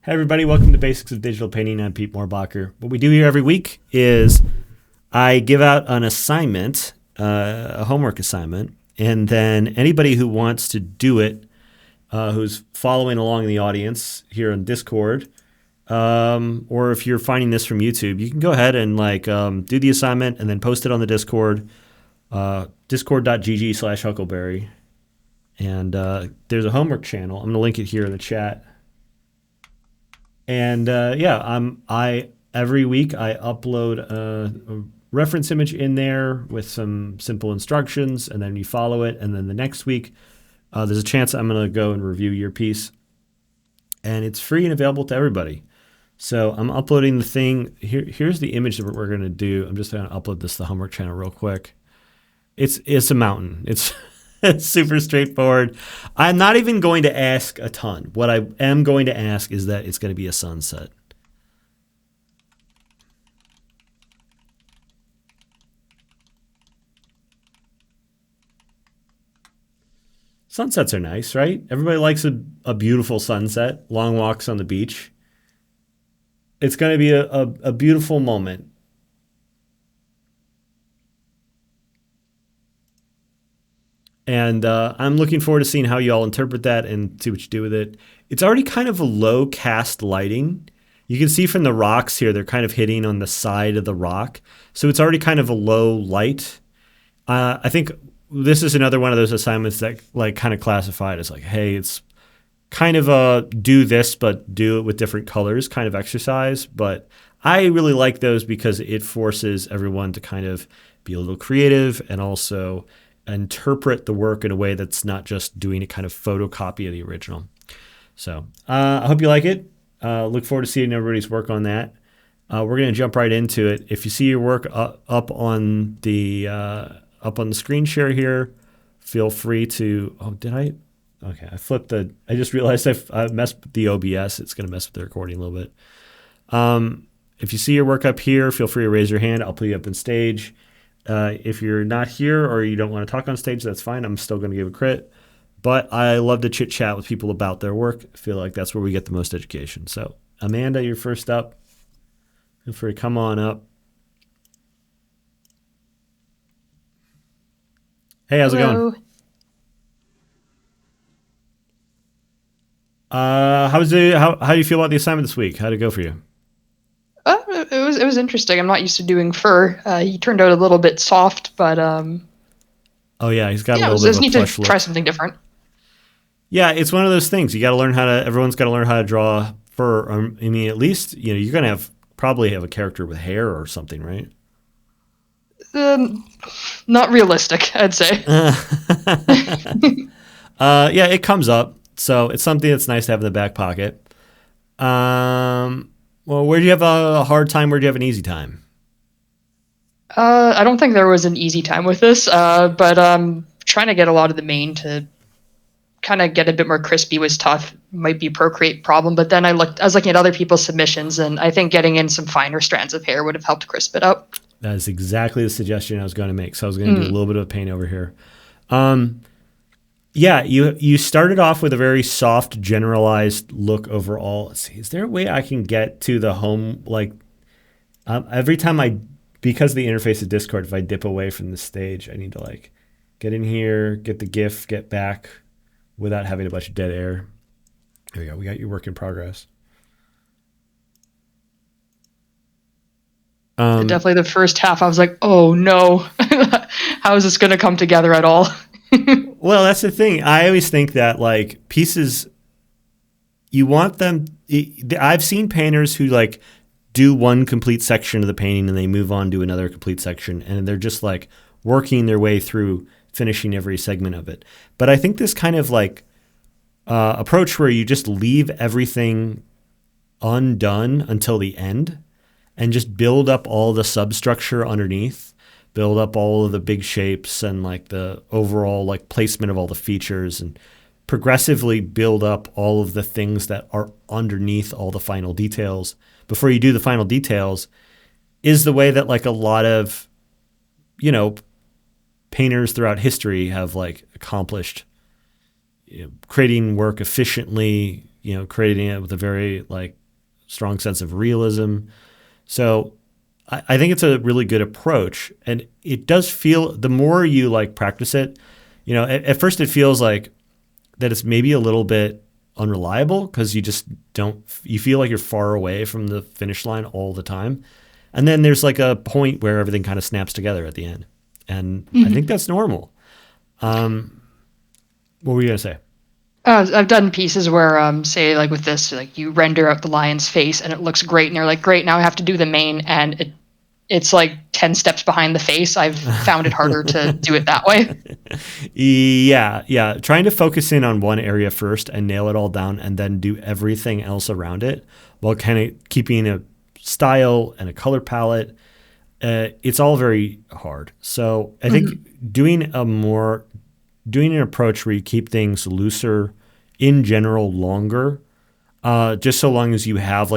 Hey everybody, welcome to Basics of Digital Painting. I'm Pete Moorbacher. What we do here every week is I give out an assignment, a homework assignment, and then anybody who wants to do it, who's following along in the audience here on Discord, or if you're finding this from YouTube, you can go ahead and do the assignment and then post it on the Discord, discord.gg/huckleberry. And there's a homework channel. I'm going to link it here in the chat. And I every week I upload a reference image in there with some simple instructions, and then you follow it. And then the next week, there's a chance I'm going to go and review your piece, and it's free and available to everybody. So I'm uploading the thing. Here's the image that we're going to do. I'm just going to upload this to the homework channel real quick. It's a mountain. It's super straightforward. I'm not even going to ask a ton. What I am going to ask is that it's going to be a sunset. Sunsets are nice, right? Everybody likes a beautiful sunset, long walks on the beach. It's going to be a beautiful moment. And I'm looking forward to seeing how you all interpret that and see what you do with it. It's already kind of a low cast lighting. You can see from the rocks here, they're kind of hitting on the side of the rock. So it's already kind of a low light. I think this is another one of those assignments that kind of classified as hey, it's kind of a do this, but do it with different colors kind of exercise. But I really like those because it forces everyone to kind of be a little creative and also interpret the work in a way that's not just doing a kind of photocopy of the original. So I hope you like it. Look forward to seeing everybody's work on that. We're going to jump right into it. If you see your work up on the screen share here, feel free to. Oh, did I? Okay, I just realized I messed with the OBS. It's going to mess with the recording a little bit. If you see your work up here, feel free to raise your hand. I'll put you up on stage. If you're not here or you don't want to talk on stage, that's fine. I'm still going to give a crit. But I love to chit chat with people about their work. I feel like that's where we get the most education. So, Amanda, you're first up. Feel free to come on up. Hey, how's Hello. it going? How do you feel about the assignment this week? How'd it go for you? It was interesting. I'm not used to doing fur. He turned out a little bit soft, but Oh yeah, he's got a yeah, little it bit was of a neat to plush look. try something different. Yeah, it's one of those things. You got to learn everyone's got to learn how to draw fur. I mean, at least, you're going to probably have a character with hair or something, right? Not realistic, I'd say. Yeah, it comes up. So it's something that's nice to have in the back pocket. Well, where do you have a hard time? Where do you have an easy time? I don't think there was an easy time with this, but trying to get a lot of the mane to kind of get a bit more crispy was tough. Might be a Procreate problem, but then I was looking at other people's submissions, and I think getting in some finer strands of hair would have helped crisp it up. That is exactly the suggestion I was going to make. So I was going to do a little bit of paint over here. Yeah, you started off with a very soft, generalized look overall. Let's see, is there a way I can get to the home? Every time because of the interface of Discord, if I dip away from the stage, I need to get in here, get the GIF, get back without having a bunch of dead air. There we go. We got your work in progress. Definitely the first half, I was like, oh no, how is this going to come together at all? Well, that's the thing. I always think that pieces, you want them. I've seen painters who do one complete section of the painting and they move on to another complete section, and they're just working their way through finishing every segment of it. But I think this kind of approach where you just leave everything undone until the end and just build up all the substructure underneath, build up all of the big shapes and the overall placement of all the features, and progressively build up all of the things that are underneath all the final details before you do the final details, is the way that a lot of painters throughout history have accomplished creating work efficiently, creating it with a very like strong sense of realism. So I think it's a really good approach, and it does feel the more you like practice it, at first it feels like that it's maybe a little bit unreliable because you feel like you're far away from the finish line all the time. And then there's like a point where everything kind of snaps together at the end. And I think that's normal. What were you going to say? I've done pieces where, say, like with this, like you render out the lion's face and it looks great, and you're like, great, now I have to do the mane, and it's like 10 steps behind the face. I've found it harder to do it that way. Yeah. Trying to focus in on one area first and nail it all down and then do everything else around it while kind of keeping a style and a color palette. It's all very hard. So I think doing an approach where you keep things looser, in general, longer, just so long as you have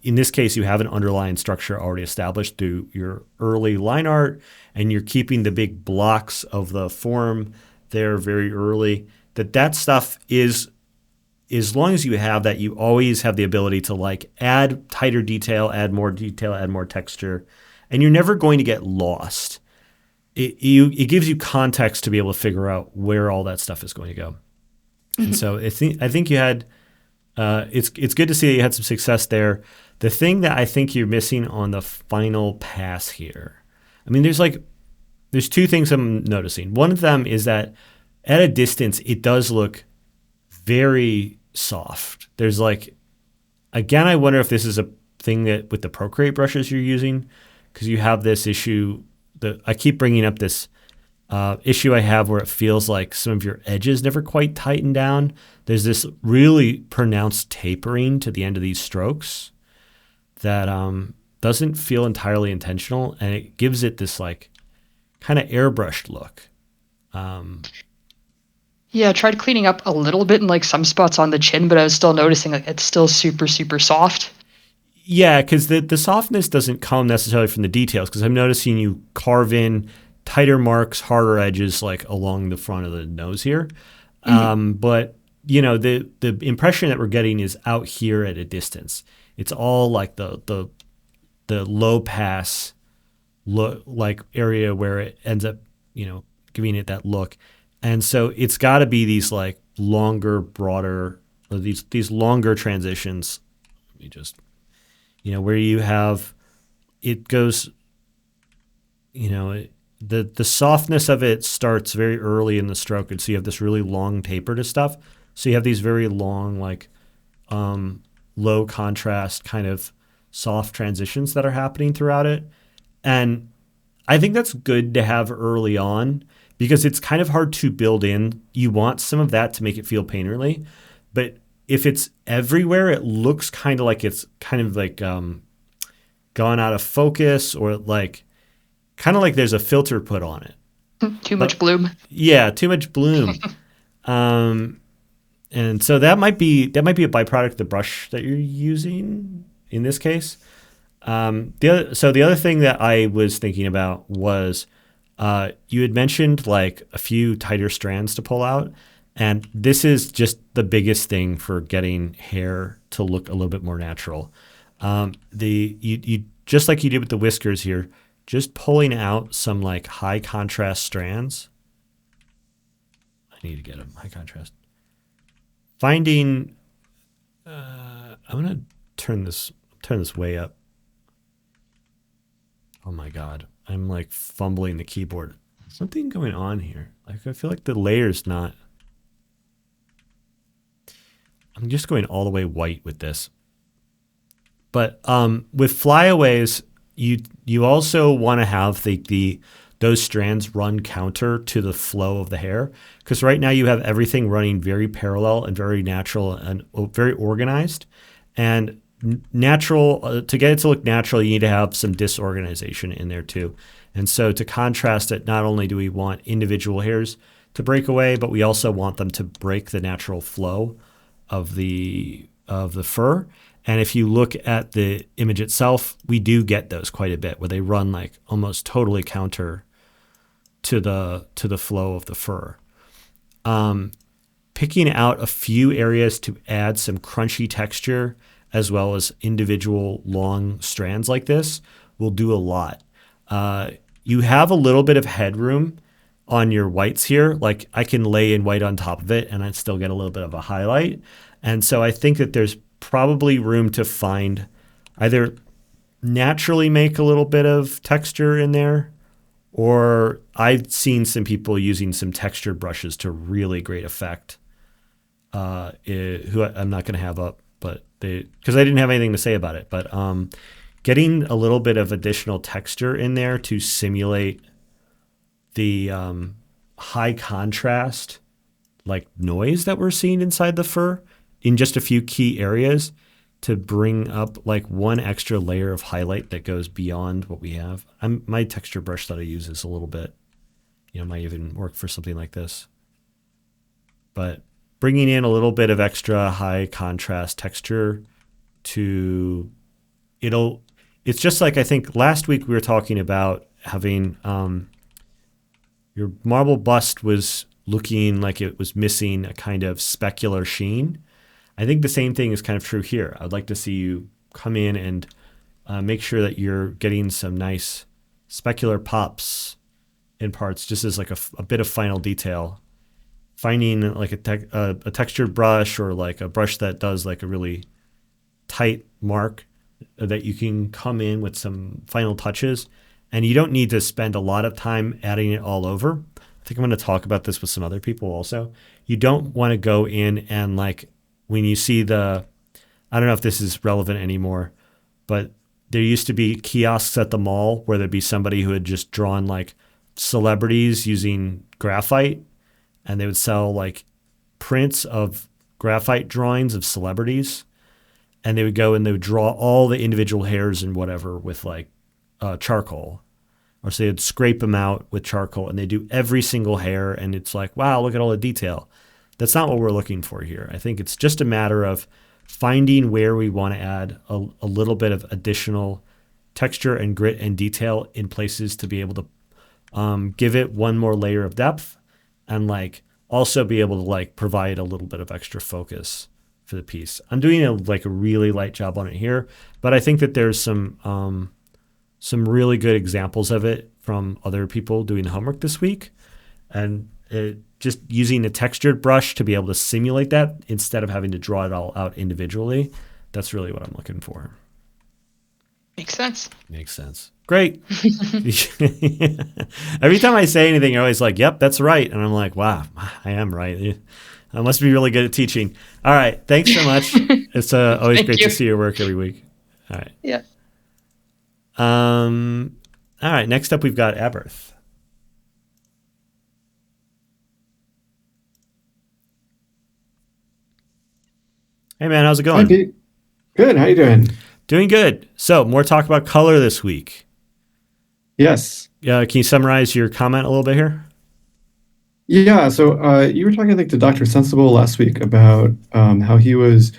in this case, you have an underlying structure already established through your early line art, and you're keeping the big blocks of the form there very early. That stuff is, as long as you have that, you always have the ability to like add tighter detail, add more texture, and you're never going to get lost. It gives you context to be able to figure out where all that stuff is going to go. And so I think you had. It's good to see that you had some success there. The thing that I think you're missing on the final pass here, I mean, there's two things I'm noticing. One of them is that at a distance, it does look very soft. There's again, I wonder if this is a thing that with the Procreate brushes you're using, because you have this issue that I keep bringing up, this issue I have where it feels like some of your edges never quite tighten down. There's this really pronounced tapering to the end of these strokes that doesn't feel entirely intentional, and it gives it this like kind of airbrushed look. Yeah, I tried cleaning up a little bit in like some spots on the chin, but I was still noticing like it's still super, super soft. Yeah, because the softness doesn't come necessarily from the details, because I'm noticing you carve in tighter marks, harder edges like along the front of the nose here. But the impression that we're getting is out here at a distance. It's all like the low pass look, like area where it ends up, giving it that look. And so it's got to be these like longer, broader, or these longer transitions. Let me just, where you have, it goes, the softness of it starts very early in the stroke, and so you have this really long taper to stuff. So you have these very long, like low contrast kind of soft transitions that are happening throughout it. And I think that's good to have early on, because it's kind of hard to build in. You want some of that to make it feel painterly, but if it's everywhere, it looks kind of like it's kind of like gone out of focus, or like kind of like there's a filter put on it. Too much bloom. Yeah, too much bloom. And so that might be a byproduct of the brush that you're using in this case. The other thing that I was thinking about was you had mentioned like a few tighter strands to pull out, and this is just the biggest thing for getting hair to look a little bit more natural. You just like you did with the whiskers here, just pulling out some like high contrast strands. I need to get them high contrast. Finding, I'm gonna turn this way up. Oh my God, I'm like fumbling the keyboard. Something going on here. Like I feel like the layer's not. I'm just going all the way white with this. But with flyaways, you also want to have those strands run counter to the flow of the hair, because right now you have everything running very parallel and very natural and very organized. And natural, to get it to look natural, you need to have some disorganization in there too. And so to contrast it, not only do we want individual hairs to break away, but we also want them to break the natural flow of the fur. And if you look at the image itself, we do get those quite a bit, where they run like almost totally counter to the flow of the fur. picking out a few areas to add some crunchy texture as well as individual long strands like this will do a lot. You have a little bit of headroom on your whites here. Like I can lay in white on top of it and I'd still get a little bit of a highlight. And so I think that there's probably room to find either naturally make a little bit of texture in there, or I've seen some people using some textured brushes to really great effect. Who I'm not going to have up, but because I didn't have anything to say about it, but getting a little bit of additional texture in there to simulate the high contrast like noise that we're seeing inside the fur in just a few key areas to bring up like one extra layer of highlight that goes beyond what we have. My texture brush that I use is a little bit, might even work for something like this. But bringing in a little bit of extra high contrast texture it's just like I think last week we were talking about having your marble bust was looking like it was missing a kind of specular sheen. I think the same thing is kind of true here. I'd like to see you come in and make sure that you're getting some nice specular pops in parts, just as like a bit of final detail. Finding like a textured brush or like a brush that does like a really tight mark that you can come in with some final touches. And you don't need to spend a lot of time adding it all over. I think I'm going to talk about this with some other people also. You don't want to go in and like when you see I don't know if this is relevant anymore, but there used to be kiosks at the mall where there'd be somebody who had just drawn like celebrities using graphite, and they would sell like prints of graphite drawings of celebrities, and they would go and they would draw all the individual hairs and whatever with like charcoal, or so they'd scrape them out with charcoal, and they do every single hair, and it's like, wow, look at all the detail. That's not what we're looking for here. I think it's just a matter of finding where we want to add a little bit of additional texture and grit and detail in places to be able to give it one more layer of depth, and like also be able to like provide a little bit of extra focus for the piece. I'm doing a really light job on it here, but I think that there's some really good examples of it from other people doing the homework this week, and just using a textured brush to be able to simulate that instead of having to draw it all out individually. That's really what I'm looking for. Makes sense. Great. Every time I say anything, you're always like, yep, that's right. And I'm like, wow, I am right. I must be really good at teaching. All right. Thanks so much. It's always great to see your work every week. All right. Yeah. All right. Next up, we've got Aberth. Hey, man. How's it going? Hi, Pete. Good. How you doing? Doing good. So more talk about color this week. Yes. Can you summarize your comment a little bit here? Yeah. So you were talking, I think, to Dr. Sensible last week about how he was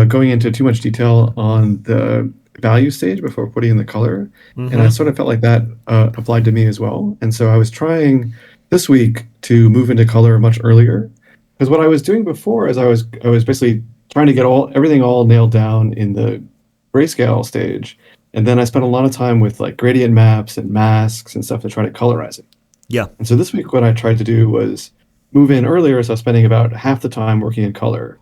going into too much detail on the value stage before putting in the color. Mm-hmm. And I sort of felt like that applied to me as well. And so I was trying this week to move into color much earlier. Because what I was doing before is I was basically trying to get everything all nailed down in the grayscale stage. And then I spent a lot of time with like gradient maps and masks and stuff to try to colorize it. Yeah. And so this week what I tried to do was move in earlier, so I was spending about half the time working in color,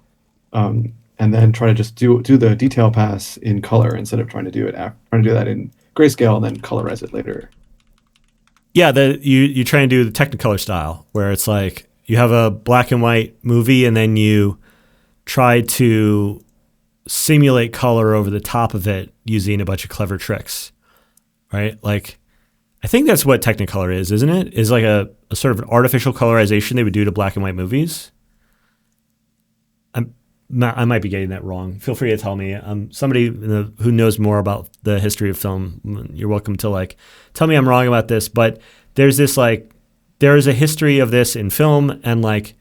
and then try to just do the detail pass in color instead of trying to do that in grayscale and then colorize it later. Yeah, you try and do the Technicolor style, where it's like you have a black and white movie and then you try to simulate color over the top of it using a bunch of clever tricks, right? Like, I think that's what Technicolor is, isn't it? Is like a sort of an artificial colorization they would do to black and white movies. I might be getting that wrong. Feel free to tell me. Somebody who knows more about the history of film, you're welcome to like tell me I'm wrong about this. But there's this like there is a history of this in film, and like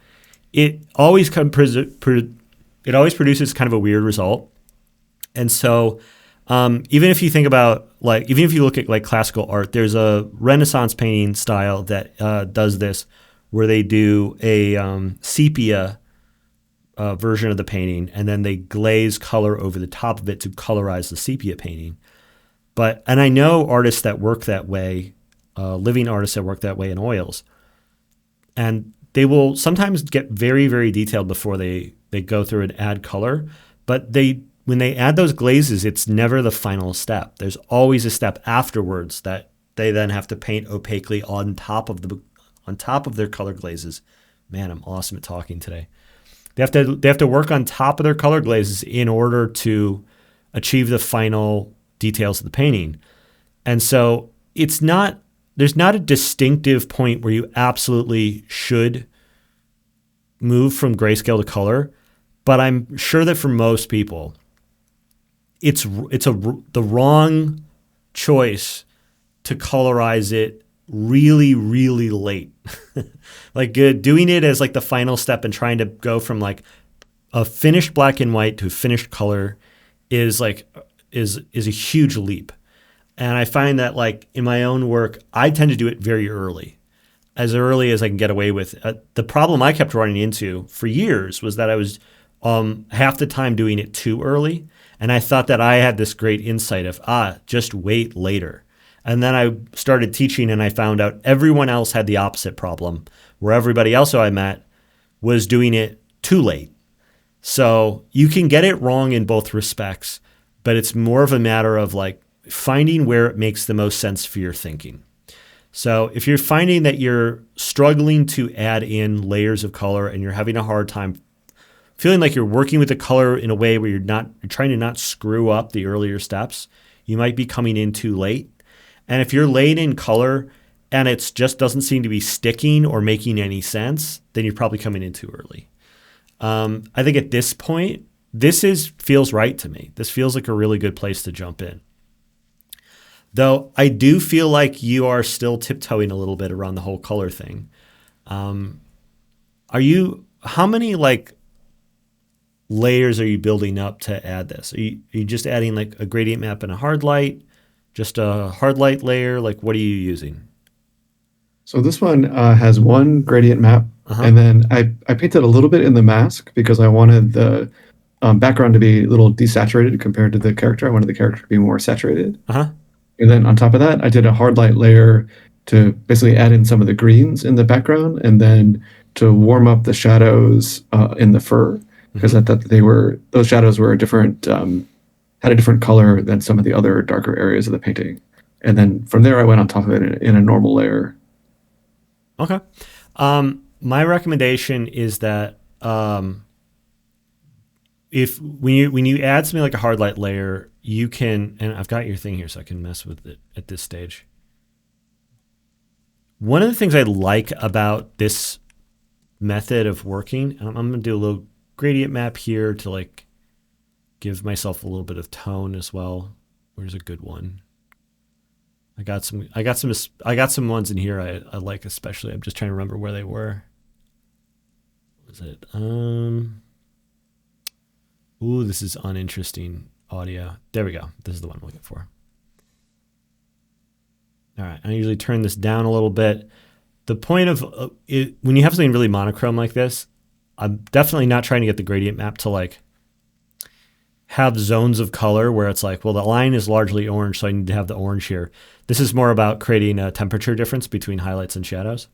it always produces kind of a weird result. And so even if you think about even if you look at like classical art, there's a Renaissance painting style that does this, where they do a sepia version of the painting, and then they glaze color over the top of it to colorize the sepia painting. And I know artists that work that way, living artists that work that way in oils, and they will sometimes get very, very detailed before they go through and add color. But when they add those glazes, it's never the final step. There's always a step afterwards that they then have to paint opaquely on top of their color glazes. Man, I'm awesome at talking today. They have to work on top of their color glazes in order to achieve the final details of the painting. And so there's not a distinctive point where you absolutely should move from grayscale to color, but I'm sure that for most people, it's the wrong choice to colorize it really, really late. Like doing it as like the final step and trying to go from like a finished black and white to a finished color is a huge leap. And I find that like in my own work, I tend to do it very early as I can get away with. The problem I kept running into for years was that I was half the time doing it too early. And I thought that I had this great insight of, just wait later. And then I started teaching and I found out everyone else had the opposite problem, where everybody else who I met was doing it too late. So you can get it wrong in both respects, but it's more of a matter of like finding where it makes the most sense for your thinking. So if you're finding that you're struggling to add in layers of color and you're having a hard time feeling like you're working with the color in a way where you're trying to not screw up the earlier steps, you might be coming in too late. And if you're late in color and it just doesn't seem to be sticking or making any sense, then you're probably coming in too early. I think at this point, feels right to me. This feels like a really good place to jump in. Though I do feel like you are still tiptoeing a little bit around the whole color thing. How many like layers are you building up to add this? Are you just adding like a gradient map and a hard light? Just a hard light layer? Like what are you using? So this one has one gradient map, and then I painted a little bit in the mask because I wanted the background to be a little desaturated compared to the character. I wanted the character to be more saturated. And then on top of that, I did a hard light layer to basically add in some of the greens in the background, and then to warm up the shadows in the fur, because I thought that those shadows were had a different color than some of the other darker areas of the painting. And then from there, I went on top of it in a normal layer. Okay. My recommendation is that when you add something like a hard light layer, you can, and I've got your thing here so I can mess with it at this stage. One of the things I like about this method of working, and I'm going to do a little gradient map here to like give myself a little bit of tone as well. Where's a good one? I got some ones in here I like especially. I'm just trying to remember where they were. What was it? Ooh, this is uninteresting audio. There we go. This is the one I'm looking for. All right. I usually turn this down a little bit. The point of when you have something really monochrome like this, I'm definitely not trying to get the gradient map to like have zones of color where it's like, well, the line is largely orange, so I need to have the orange here. This is more about creating a temperature difference between highlights and shadows.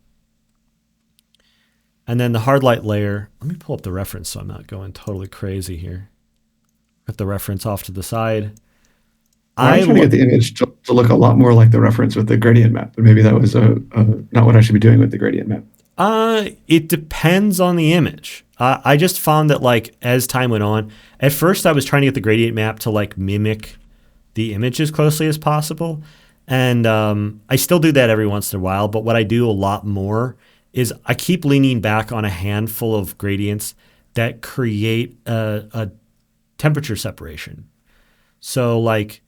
And then the hard light layer, let me pull up the reference so I'm not going totally crazy here. Got the reference off to the side. I was trying to get the image to look a lot more like the reference with the gradient map, but maybe that was not what I should be doing with the gradient map. It depends on the image. I just found that like as time went on, at first I was trying to get the gradient map to like mimic the image as closely as possible. And I still do that every once in a while. But what I do a lot more is I keep leaning back on a handful of gradients that create a temperature separation. So like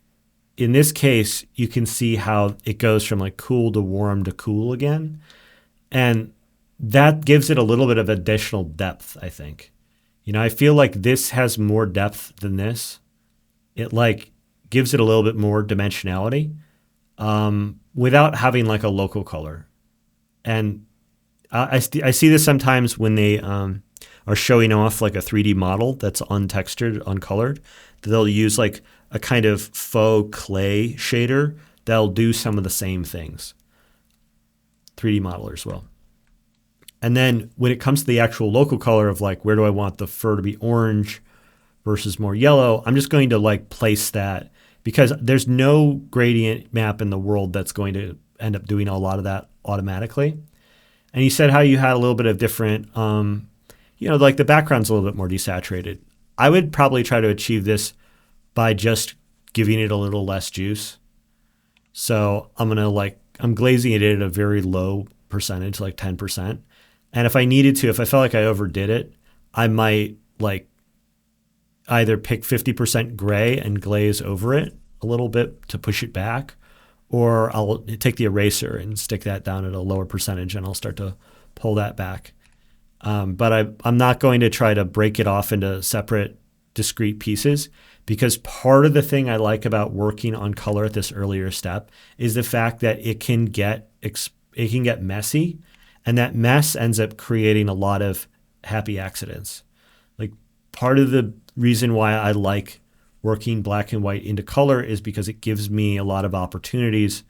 in this case, you can see how it goes from like cool to warm to cool again. And that gives it a little bit of additional depth, I think. You know, I feel like this has more depth than this. It like gives it a little bit more dimensionality without having like a local color. And I see this sometimes when they, are showing off like a 3D model that's untextured, uncolored. They'll use like a kind of faux clay shader that'll do some of the same things. 3D modelers will. And then when it comes to the actual local color of like, where do I want the fur to be orange versus more yellow, I'm just going to like place that, because there's no gradient map in the world that's going to end up doing a lot of that automatically. And you said how you had a little bit of different, like the background's a little bit more desaturated. I would probably try to achieve this by just giving it a little less juice. So I'm glazing it at a very low percentage, like 10%. And if I felt like I overdid it, I might like either pick 50% gray and glaze over it a little bit to push it back, or I'll take the eraser and stick that down at a lower percentage and I'll start to pull that back. But I'm not going to try to break it off into separate, discrete pieces, because part of the thing I like about working on color at this earlier step is the fact that it can get messy, and that mess ends up creating a lot of happy accidents. Like, part of the reason why I like working black and white into color is because it gives me a lot of opportunities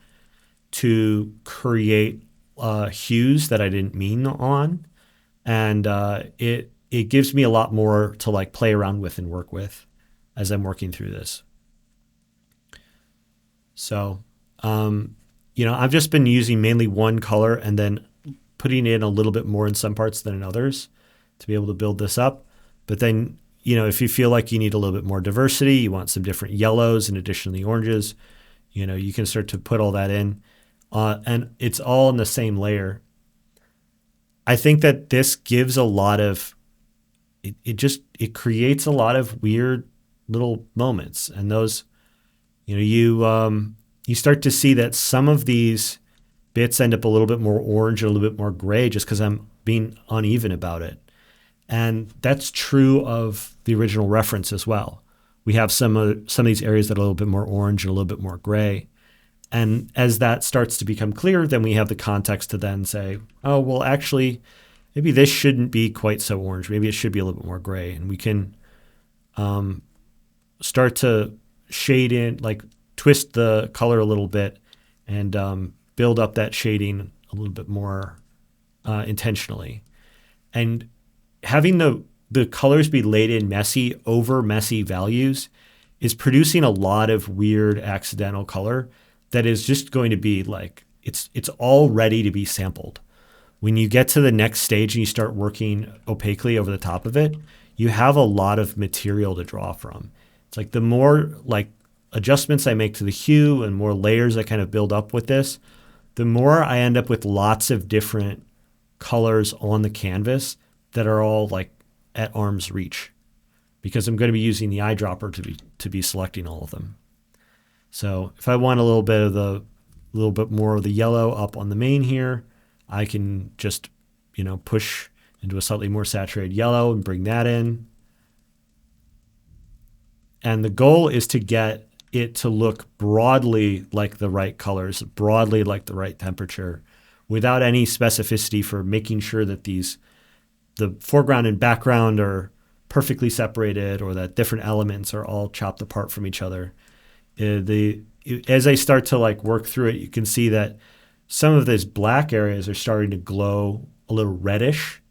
to create hues that I didn't mean on, and it gives me a lot more to like play around with and work with as I'm working through this. So, I've just been using mainly one color and then putting in a little bit more in some parts than in others to be able to build this up. But then, if you feel like you need a little bit more diversity, you want some different yellows in addition to the oranges, you can start to put all that in. And it's all in the same layer. I think that this gives a lot of, it creates a lot of weird little moments. And those, you start to see that some of these bits end up a little bit more orange, a little bit more gray, just because I'm being uneven about it. And that's true of the original reference as well. We have some of these areas that are a little bit more orange and a little bit more gray. And as that starts to become clear, then we have the context to then say, oh, well, actually, maybe this shouldn't be quite so orange. Maybe it should be a little bit more gray. And we can start to shade in, like twist the color a little bit and build up that shading a little bit more intentionally. And having the colors be laid in messy over messy values is producing a lot of weird accidental color that is just going to be like, it's all ready to be sampled. When you get to the next stage and you start working opaquely over the top of it, you have a lot of material to draw from. It's like the more like adjustments I make to the hue and more layers I kind of build up with this, the more I end up with lots of different colors on the canvas that are all like at arm's reach, because I'm going to be using the eyedropper to be selecting all of them. So if I want a little bit more of the yellow up on the main here, I can just, push into a slightly more saturated yellow and bring that in. And the goal is to get it to look broadly like the right colors, broadly like the right temperature, without any specificity for making sure that the foreground and background are perfectly separated, or that different elements are all chopped apart from each other. As I start to like work through it, you can see that some of these black areas are starting to glow a little reddish,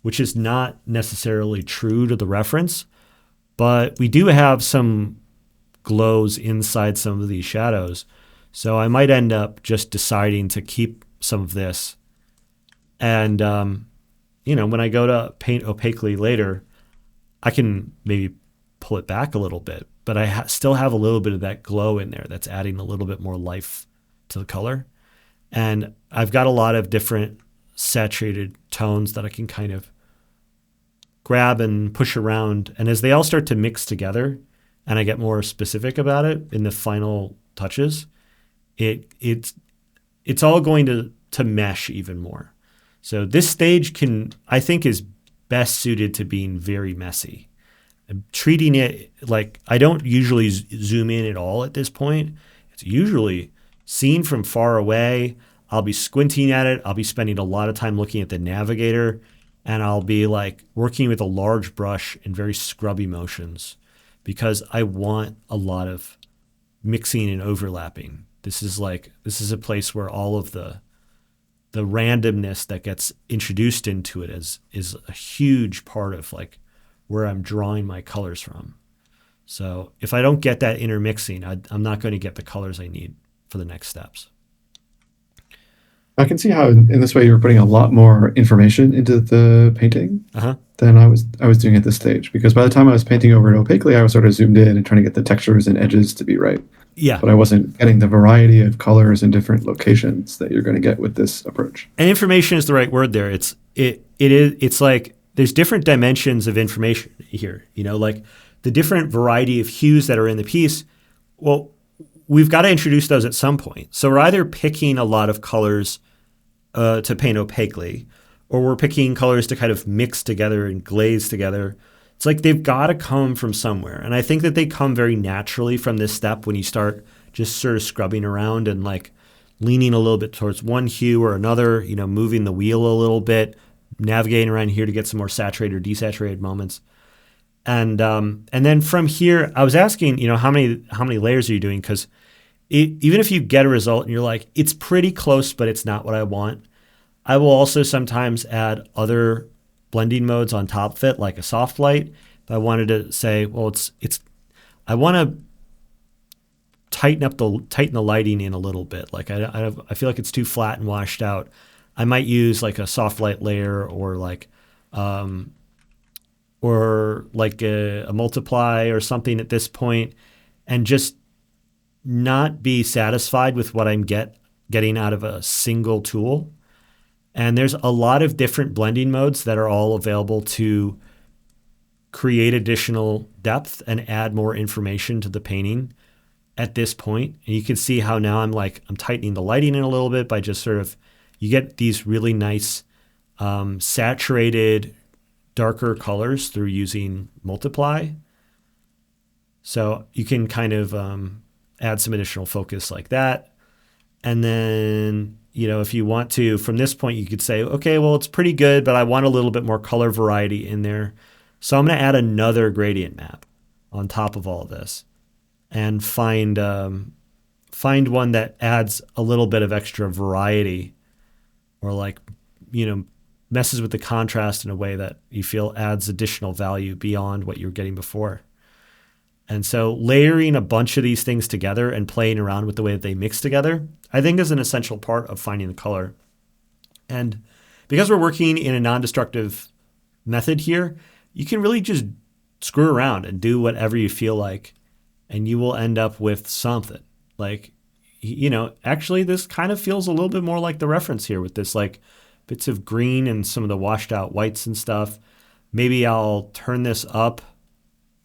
which is not necessarily true to the reference, but we do have some glows inside some of these shadows. So I might end up just deciding to keep some of this. And, when I go to paint opaquely later, I can maybe pull it back a little bit, but I still have a little bit of that glow in there that's adding a little bit more life to the color. And I've got a lot of different saturated tones that I can kind of grab and push around. And as they all start to mix together and I get more specific about it in the final touches, it's all going to mesh even more. So this stage I think is best suited to being very messy. I'm treating it like I don't usually zoom in at all at this point. It's usually seen from far away. I'll be squinting at it. I'll be spending a lot of time looking at the navigator and I'll be like working with a large brush in very scrubby motions because I want a lot of mixing and overlapping. This is a place where all of the randomness that gets introduced into it is a huge part of like where I'm drawing my colors from. So if I don't get that intermixing, I'm not going to get the colors I need for the next steps. I can see how in this way you're putting a lot more information into the painting than I was doing at this stage. Because by the time I was painting over it opaquely, I was sort of zoomed in and trying to get the textures and edges to be right. Yeah. But I wasn't getting the variety of colors in different locations that you're going to get with this approach. And information is the right word there. It's like there's different dimensions of information here. You know, like the different variety of hues that are in the piece. Well, we've got to introduce those at some point. So we're either picking a lot of colors to paint opaquely, or we're picking colors to kind of mix together and glaze together. It's like they've got to come from somewhere. And I think that they come very naturally from this step when you start just sort of scrubbing around and like leaning a little bit towards one hue or another, you know, moving the wheel a little bit, navigating around here to get some more saturated or desaturated moments. And then from here, I was asking, you know, how many layers are you doing? Because even if you get a result and you're like, it's pretty close, but it's not what I want, I will also sometimes add other blending modes on top of it, like a soft light. If I wanted to say, well, I want to tighten the lighting in a little bit. Like I feel like it's too flat and washed out. I might use like a soft light layer or like a multiply or something at this point, and just not be satisfied with what I'm getting out of a single tool. And there's a lot of different blending modes that are all available to create additional depth and add more information to the painting at this point. And you can see how now I'm tightening the lighting in a little bit by just sort of, you get these really nice saturated darker colors through using multiply. So you can kind of add some additional focus like that. And then, you know, if you want to, from this point, you could say, okay, well, it's pretty good, but I want a little bit more color variety in there. So I'm going to add another gradient map on top of all of this and find one that adds a little bit of extra variety, or like, you know, messes with the contrast in a way that you feel adds additional value beyond what you were getting before. And so layering a bunch of these things together and playing around with the way that they mix together, I think is an essential part of finding the color. And because we're working in a non-destructive method here, you can really just screw around and do whatever you feel like, and you will end up with something. Like, you know, actually this kind of feels a little bit more like the reference here with this like bits of green and some of the washed out whites and stuff. Maybe I'll turn this up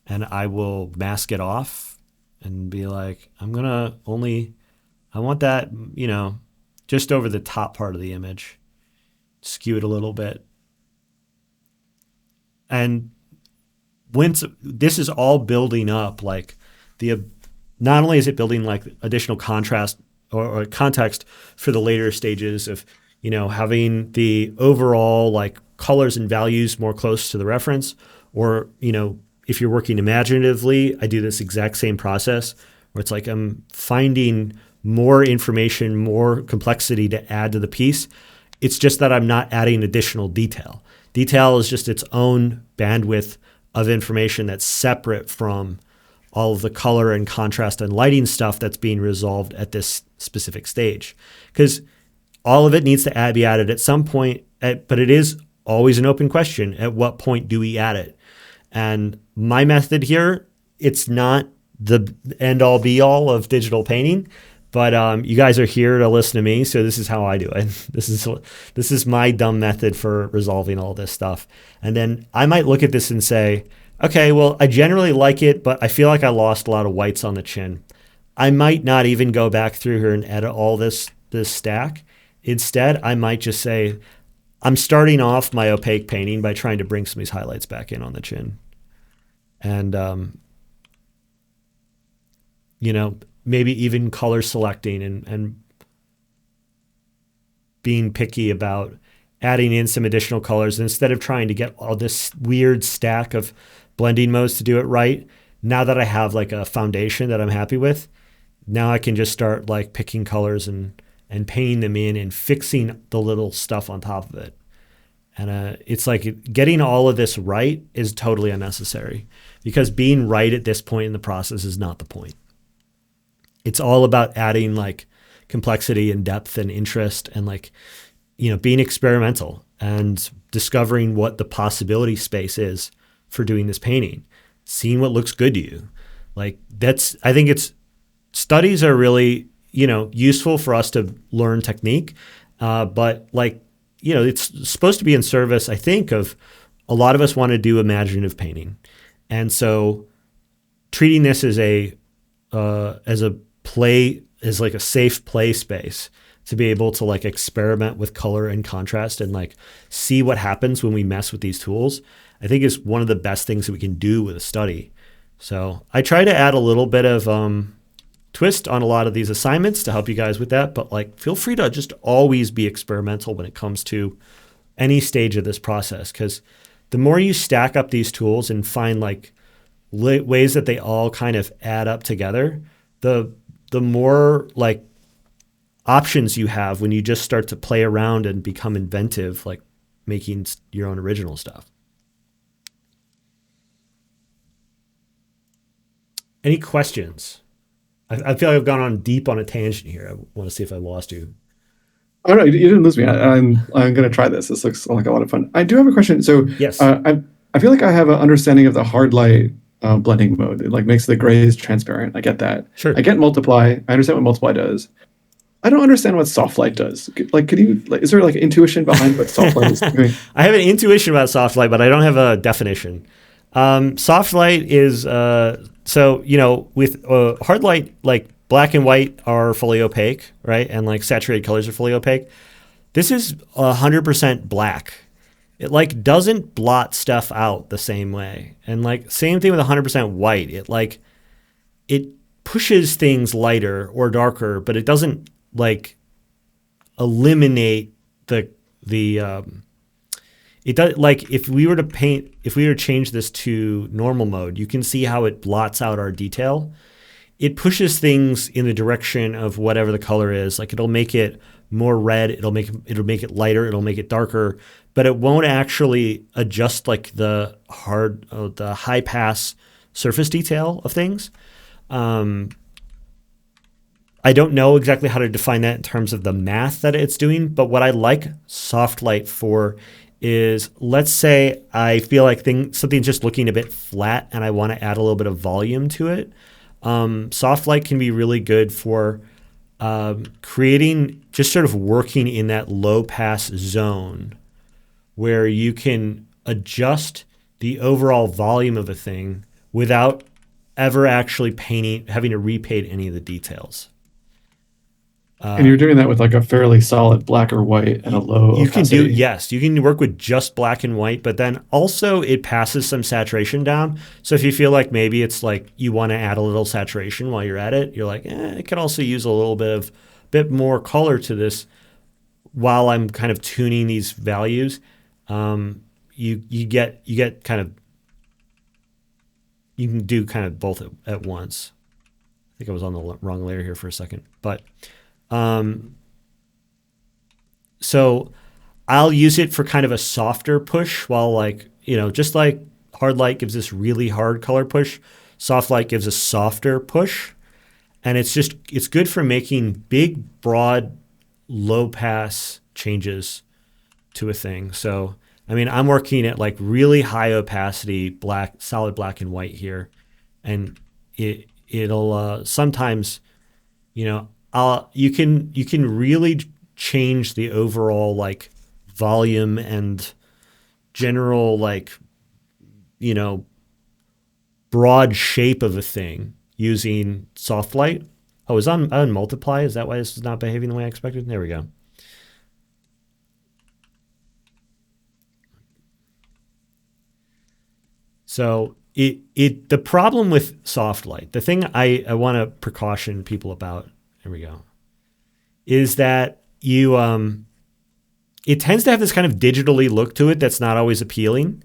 and I will mask it off and be like, I want that, you know, just over the top part of the image, skew it a little bit. And once this is all building up, like not only is it building like additional contrast or context for the later stages of, you know, having the overall like colors and values more close to the reference, or, you know, if you're working imaginatively, I do this exact same process where it's like I'm finding more information, more complexity to add to the piece. It's just that I'm not adding additional detail. Detail is just its own bandwidth of information that's separate from all of the color and contrast and lighting stuff that's being resolved at this specific stage. Because all of it needs to be added at some point, but it is always an open question. At what point do we add it? And my method here, it's not the end all be all of digital painting, but you guys are here to listen to me, so this is how I do it. This is my dumb method for resolving all this stuff. And then I might look at this and say, okay, well, I generally like it, but I feel like I lost a lot of whites on the chin. I might not even go back through here and edit all this stack. Instead, I might just say, I'm starting off my opaque painting by trying to bring some of these highlights back in on the chin. And, you know, maybe even color selecting and being picky about adding in some additional colors. And instead of trying to get all this weird stack of blending modes to do it right, now that I have like a foundation that I'm happy with, now I can just start like picking colors and painting them in and fixing the little stuff on top of it. And it's like getting all of this right is totally unnecessary, because being right at this point in the process is not the point. It's all about adding like complexity and depth and interest and like, being experimental and discovering what the possibility space is for doing this painting, seeing what looks good to you. Like I think studies are really, useful for us to learn technique. But like, it's supposed to be in service, I think, of a lot of us want to do imaginative painting. And so treating this as like a safe play space to be able to like experiment with color and contrast and like see what happens when we mess with these tools, I think is one of the best things that we can do with a study. So I try to add a little bit of twist on a lot of these assignments to help you guys with that, but like feel free to just always be experimental when it comes to any stage of this process, because the more you stack up these tools and find like ways that they all kind of add up together, the more like options you have when you just start to play around and become inventive, like making your own original stuff. Any questions? I feel like I've gone on deep on a tangent here. I want to see if I lost you. Oh no, you didn't lose me. I'm going to try this. This looks like a lot of fun. I do have a question. So yes, I feel like I have an understanding of the hard light blending mode. It like makes the grays transparent. I get that. Sure. I get multiply. I understand what multiply does. I don't understand what soft light does. Like, is there like intuition behind what soft light is doing? I have an intuition about soft light, but I don't have a definition. Soft light is, with hard light, like black and white are fully opaque, right? And like saturated colors are fully opaque. This is 100% black. It like doesn't blot stuff out the same way. And like same thing with 100% white. It pushes things lighter or darker, but it doesn't like eliminate it does, like if we were to change this to normal mode, you can see how it blots out our detail. It pushes things in the direction of whatever the color is. Like it'll make it more red, it'll make it lighter, it'll make it darker, but it won't actually adjust like the high pass surface detail of things. I don't know exactly how to define that in terms of the math that it's doing, but what I like soft light for is, let's say I feel like something's just looking a bit flat and I want to add a little bit of volume to it. Soft light can be really good for creating, just sort of working in that low pass zone where you can adjust the overall volume of a thing without ever actually having to repaint any of the details. And you're doing that with like a fairly solid black or white and a low opacity. Yes, you can work with just black and white, but then also it passes some saturation down. So if you feel like maybe it's like you want to add a little saturation while you're at it, you're like, it could also use a little bit more color to this while I'm kind of tuning these values. You get kind of, you can do kind of both at once. I think I was on the wrong layer here for a second, but so I'll use it for kind of a softer push while like, just like hard light gives this really hard color push, soft light gives a softer push. And it's good for making big, broad, low pass changes to a thing. So, I mean, I'm working at like really high opacity, solid black and white here. And it'll sometimes, you can really change the overall like volume and general like broad shape of a thing using soft light. Oh, is on multiply? Is that why this is not behaving the way I expected? There we go. So the problem with soft light, the thing I want to precaution people about, there we go, is that you it tends to have this kind of digitally look to it that's not always appealing.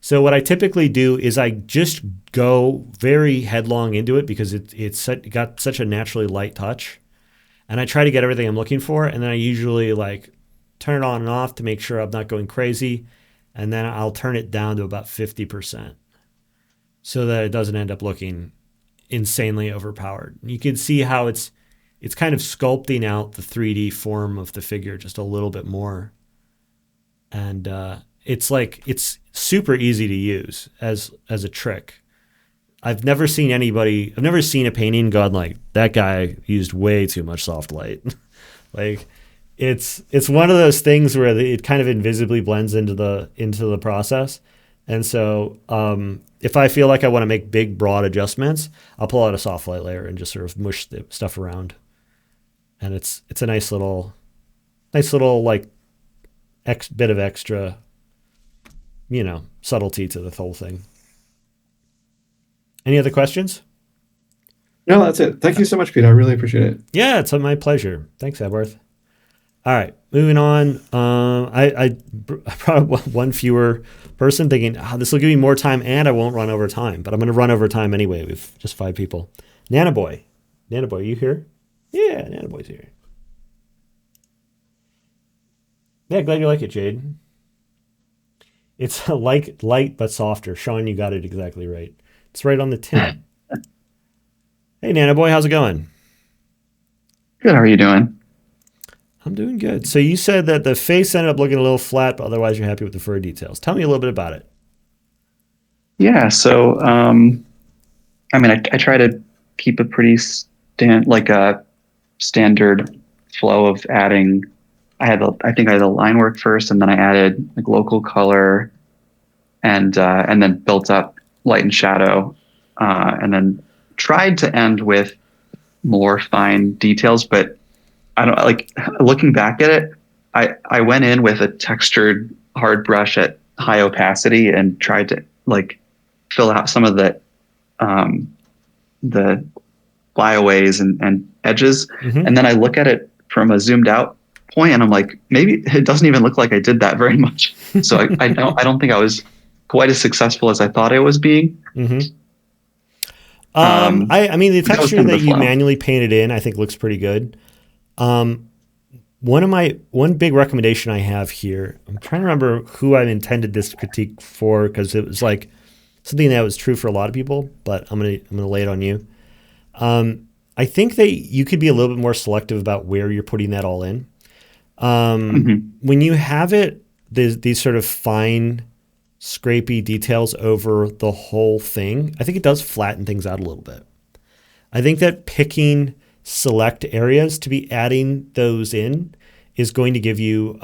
So what I typically do is I just go very headlong into it because it's got such a naturally light touch. And I try to get everything I'm looking for. And then I usually like turn it on and off to make sure I'm not going crazy. And then I'll turn it down to about 50% so that it doesn't end up looking insanely overpowered. And you can see how it's kind of sculpting out the 3D form of the figure just a little bit more. And it's super easy to use as a trick. I've never seen a painting gone like, that guy used way too much soft light. Like it's one of those things where it kind of invisibly blends into the process. And so if I feel like I want to make big, broad adjustments, I'll pull out a soft light layer and just sort of mush the stuff around. And it's a nice little like bit of extra, subtlety to the whole thing. Any other questions? No, that's it. Thank you so much, Pete. I really appreciate it. Yeah, it's my pleasure. Thanks, Edworth. All right, moving on. I probably one fewer person thinking, this will give me more time and I won't run over time. But I'm going to run over time anyway with just 5 people. Nanaboy, are you here? Yeah, Nanaboy's here. Yeah, glad you like it, Jade. It's light but softer. Sean, you got it exactly right. It's right on the tin. Hey, Nanaboy, how's it going? Good. How are you doing? I'm doing good. So you said that the face ended up looking a little flat, but otherwise you're happy with the fur details. Tell me a little bit about it. Yeah. So, I try to keep a pretty standard flow of adding. I think I had the line work first, and then I added like local color, and then built up light and shadow, and then tried to end with more fine details. But I don't like looking back at it. I went in with a textured hard brush at high opacity and tried to like fill out some of the flyaways and edges. Mm-hmm. And then I look at it from a zoomed out point and I'm like, maybe it doesn't even look like I did that very much. So I don't think I was quite as successful as I thought I was being. Mm-hmm. I mean, the texture that you manually painted in, I think looks pretty good. One big recommendation I have here, I'm trying to remember who I intended this critique for because it was like something that was true for a lot of people, but I'm gonna lay it on you. I think that you could be a little bit more selective about where you're putting that all in. When you have these sort of fine, scrapey details over the whole thing, I think it does flatten things out a little bit. I think that picking select areas to be adding those in is going to give you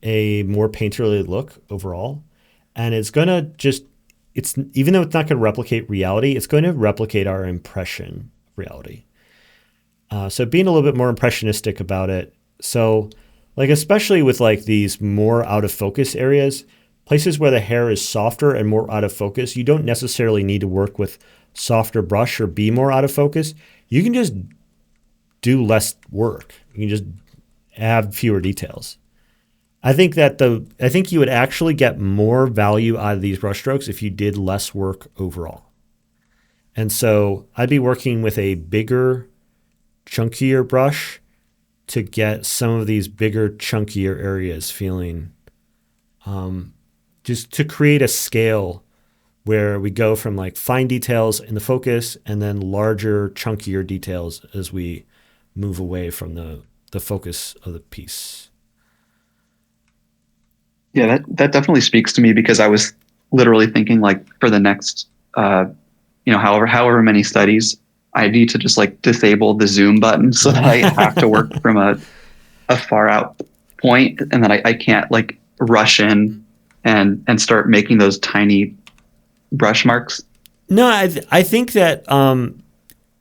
a more painterly look overall. And it's going to even though it's not going to replicate reality, it's going to replicate our impression of reality. So being a little bit more impressionistic about it. So like, especially with like these more out of focus areas, places where the hair is softer and more out of focus, you don't necessarily need to work with softer brush or be more out of focus. You can just do less work. You can just have fewer details. I think you would actually get more value out of these brush strokes if you did less work overall. And so I'd be working with a bigger, chunkier brush to get some of these bigger, chunkier areas feeling, just to create a scale where we go from like fine details in the focus and then larger, chunkier details as we move away from the focus of the piece. Yeah, that definitely speaks to me because I was literally thinking like for the next, however many studies, I need to just like disable the zoom button so that I have to work from a far out point and then I can't like rush in and start making those tiny brush marks. No, I think that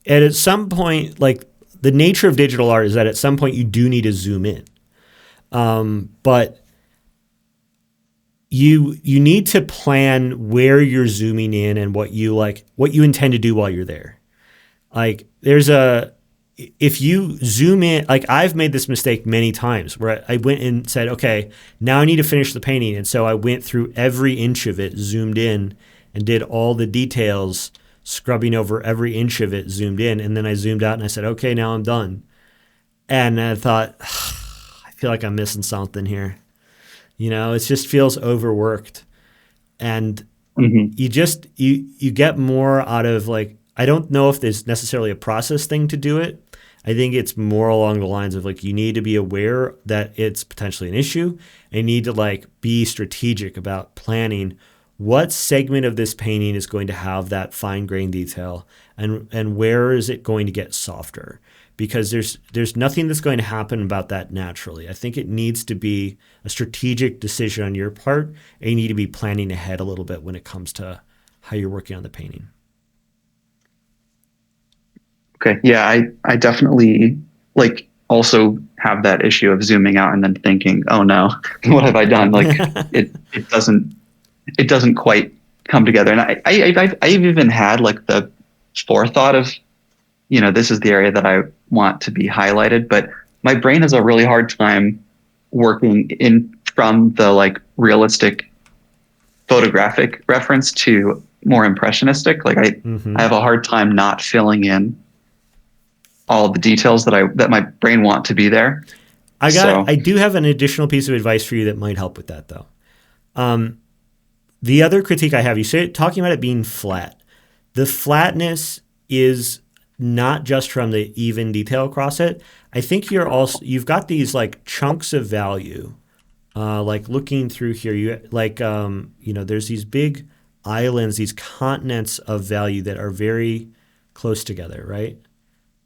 at some point, like the nature of digital art is that at some point you do need to zoom in. But you need to plan where you're zooming in and what you intend to do while you're there. Like there's a if you zoom in, like I've made this mistake many times where I went and said, okay, now I need to finish the painting. And so I went through every inch of it, zoomed in, and did all the details, scrubbing over every inch of it, zoomed in. And then I zoomed out and I said, okay, now I'm done. And I thought, I feel like I'm missing something here. It just feels overworked. And you get more out of like, I don't know if there's necessarily a process thing to do it. I think it's more along the lines of like, you need to be aware that it's potentially an issue and you need to like be strategic about planning what segment of this painting is going to have that fine grain detail and where is it going to get softer, because there's nothing that's going to happen about that naturally. I think it needs to be a strategic decision on your part, and you need to be planning ahead a little bit when it comes to how you're working on the painting. Okay. Yeah, I definitely like also have that issue of zooming out and then thinking, oh no, what have I done? Like it doesn't quite come together. And I've even had like the forethought of, this is the area that I want to be highlighted, but my brain has a really hard time working in from the like realistic photographic reference to more impressionistic. Like I have a hard time not filling in all the details that my brain want to be there. I do have an additional piece of advice for you that might help with that though. The other critique I have, you say talking about it being flat. The flatness is not just from the even detail across it. I think you've got these like chunks of value. Like looking through here, there's these big islands, these continents of value that are very close together, right?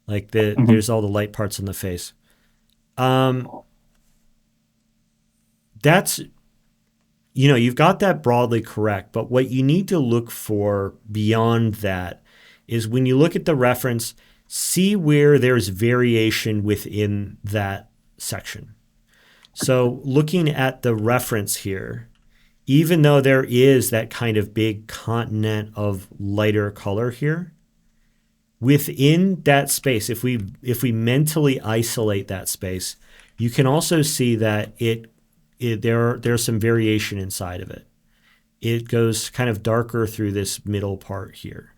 Like there's all the light parts in the face. That's, you've got that broadly correct, but what you need to look for beyond that is when you look at the reference, see where there's variation within that section. So looking at the reference here, even though there is that kind of big continent of lighter color here, within that space, if we mentally isolate that space, you can also see that there's some variation inside of it. It goes kind of darker through this middle part here.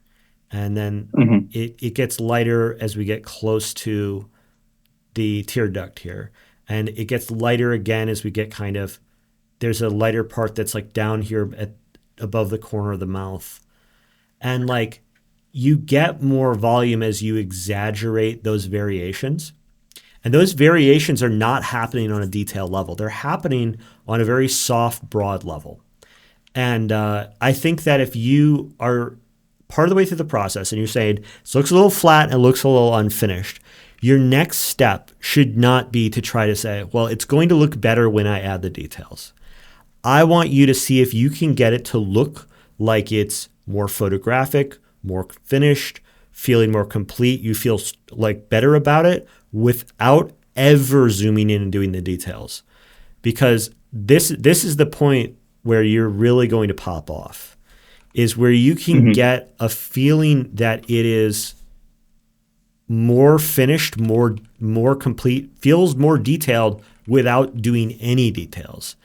And then it gets lighter as we get close to the tear duct here. And it gets lighter again as we get there's a lighter part that's like down here above the corner of the mouth. And like you get more volume as you exaggerate those variations. And those variations are not happening on a detail level. They're happening on a very soft, broad level. And I think that if you are part of the way through the process and you're saying, this looks a little flat and it looks a little unfinished, your next step should not be to try to say, well, it's going to look better when I add the details. I want you to see if you can get it to look like it's more photographic, more finished, feeling more complete. You feel like better about it without ever zooming in and doing the details. Because this is the point where you're really going to pop off, is where you can get a feeling that it is more finished, more complete, feels more detailed without doing any details.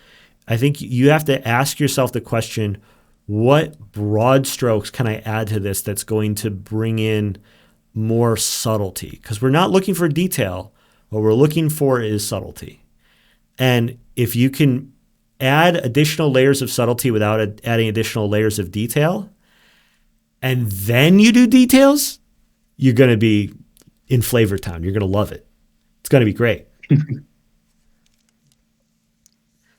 I think you have to ask yourself the question, what broad strokes can I add to this that's going to bring in more subtlety? Because we're not looking for detail. What we're looking for is subtlety. And if you can add additional layers of subtlety without adding additional layers of detail, and then you do details, you're going to be in Flavor Town. You're going to love it. It's going to be great.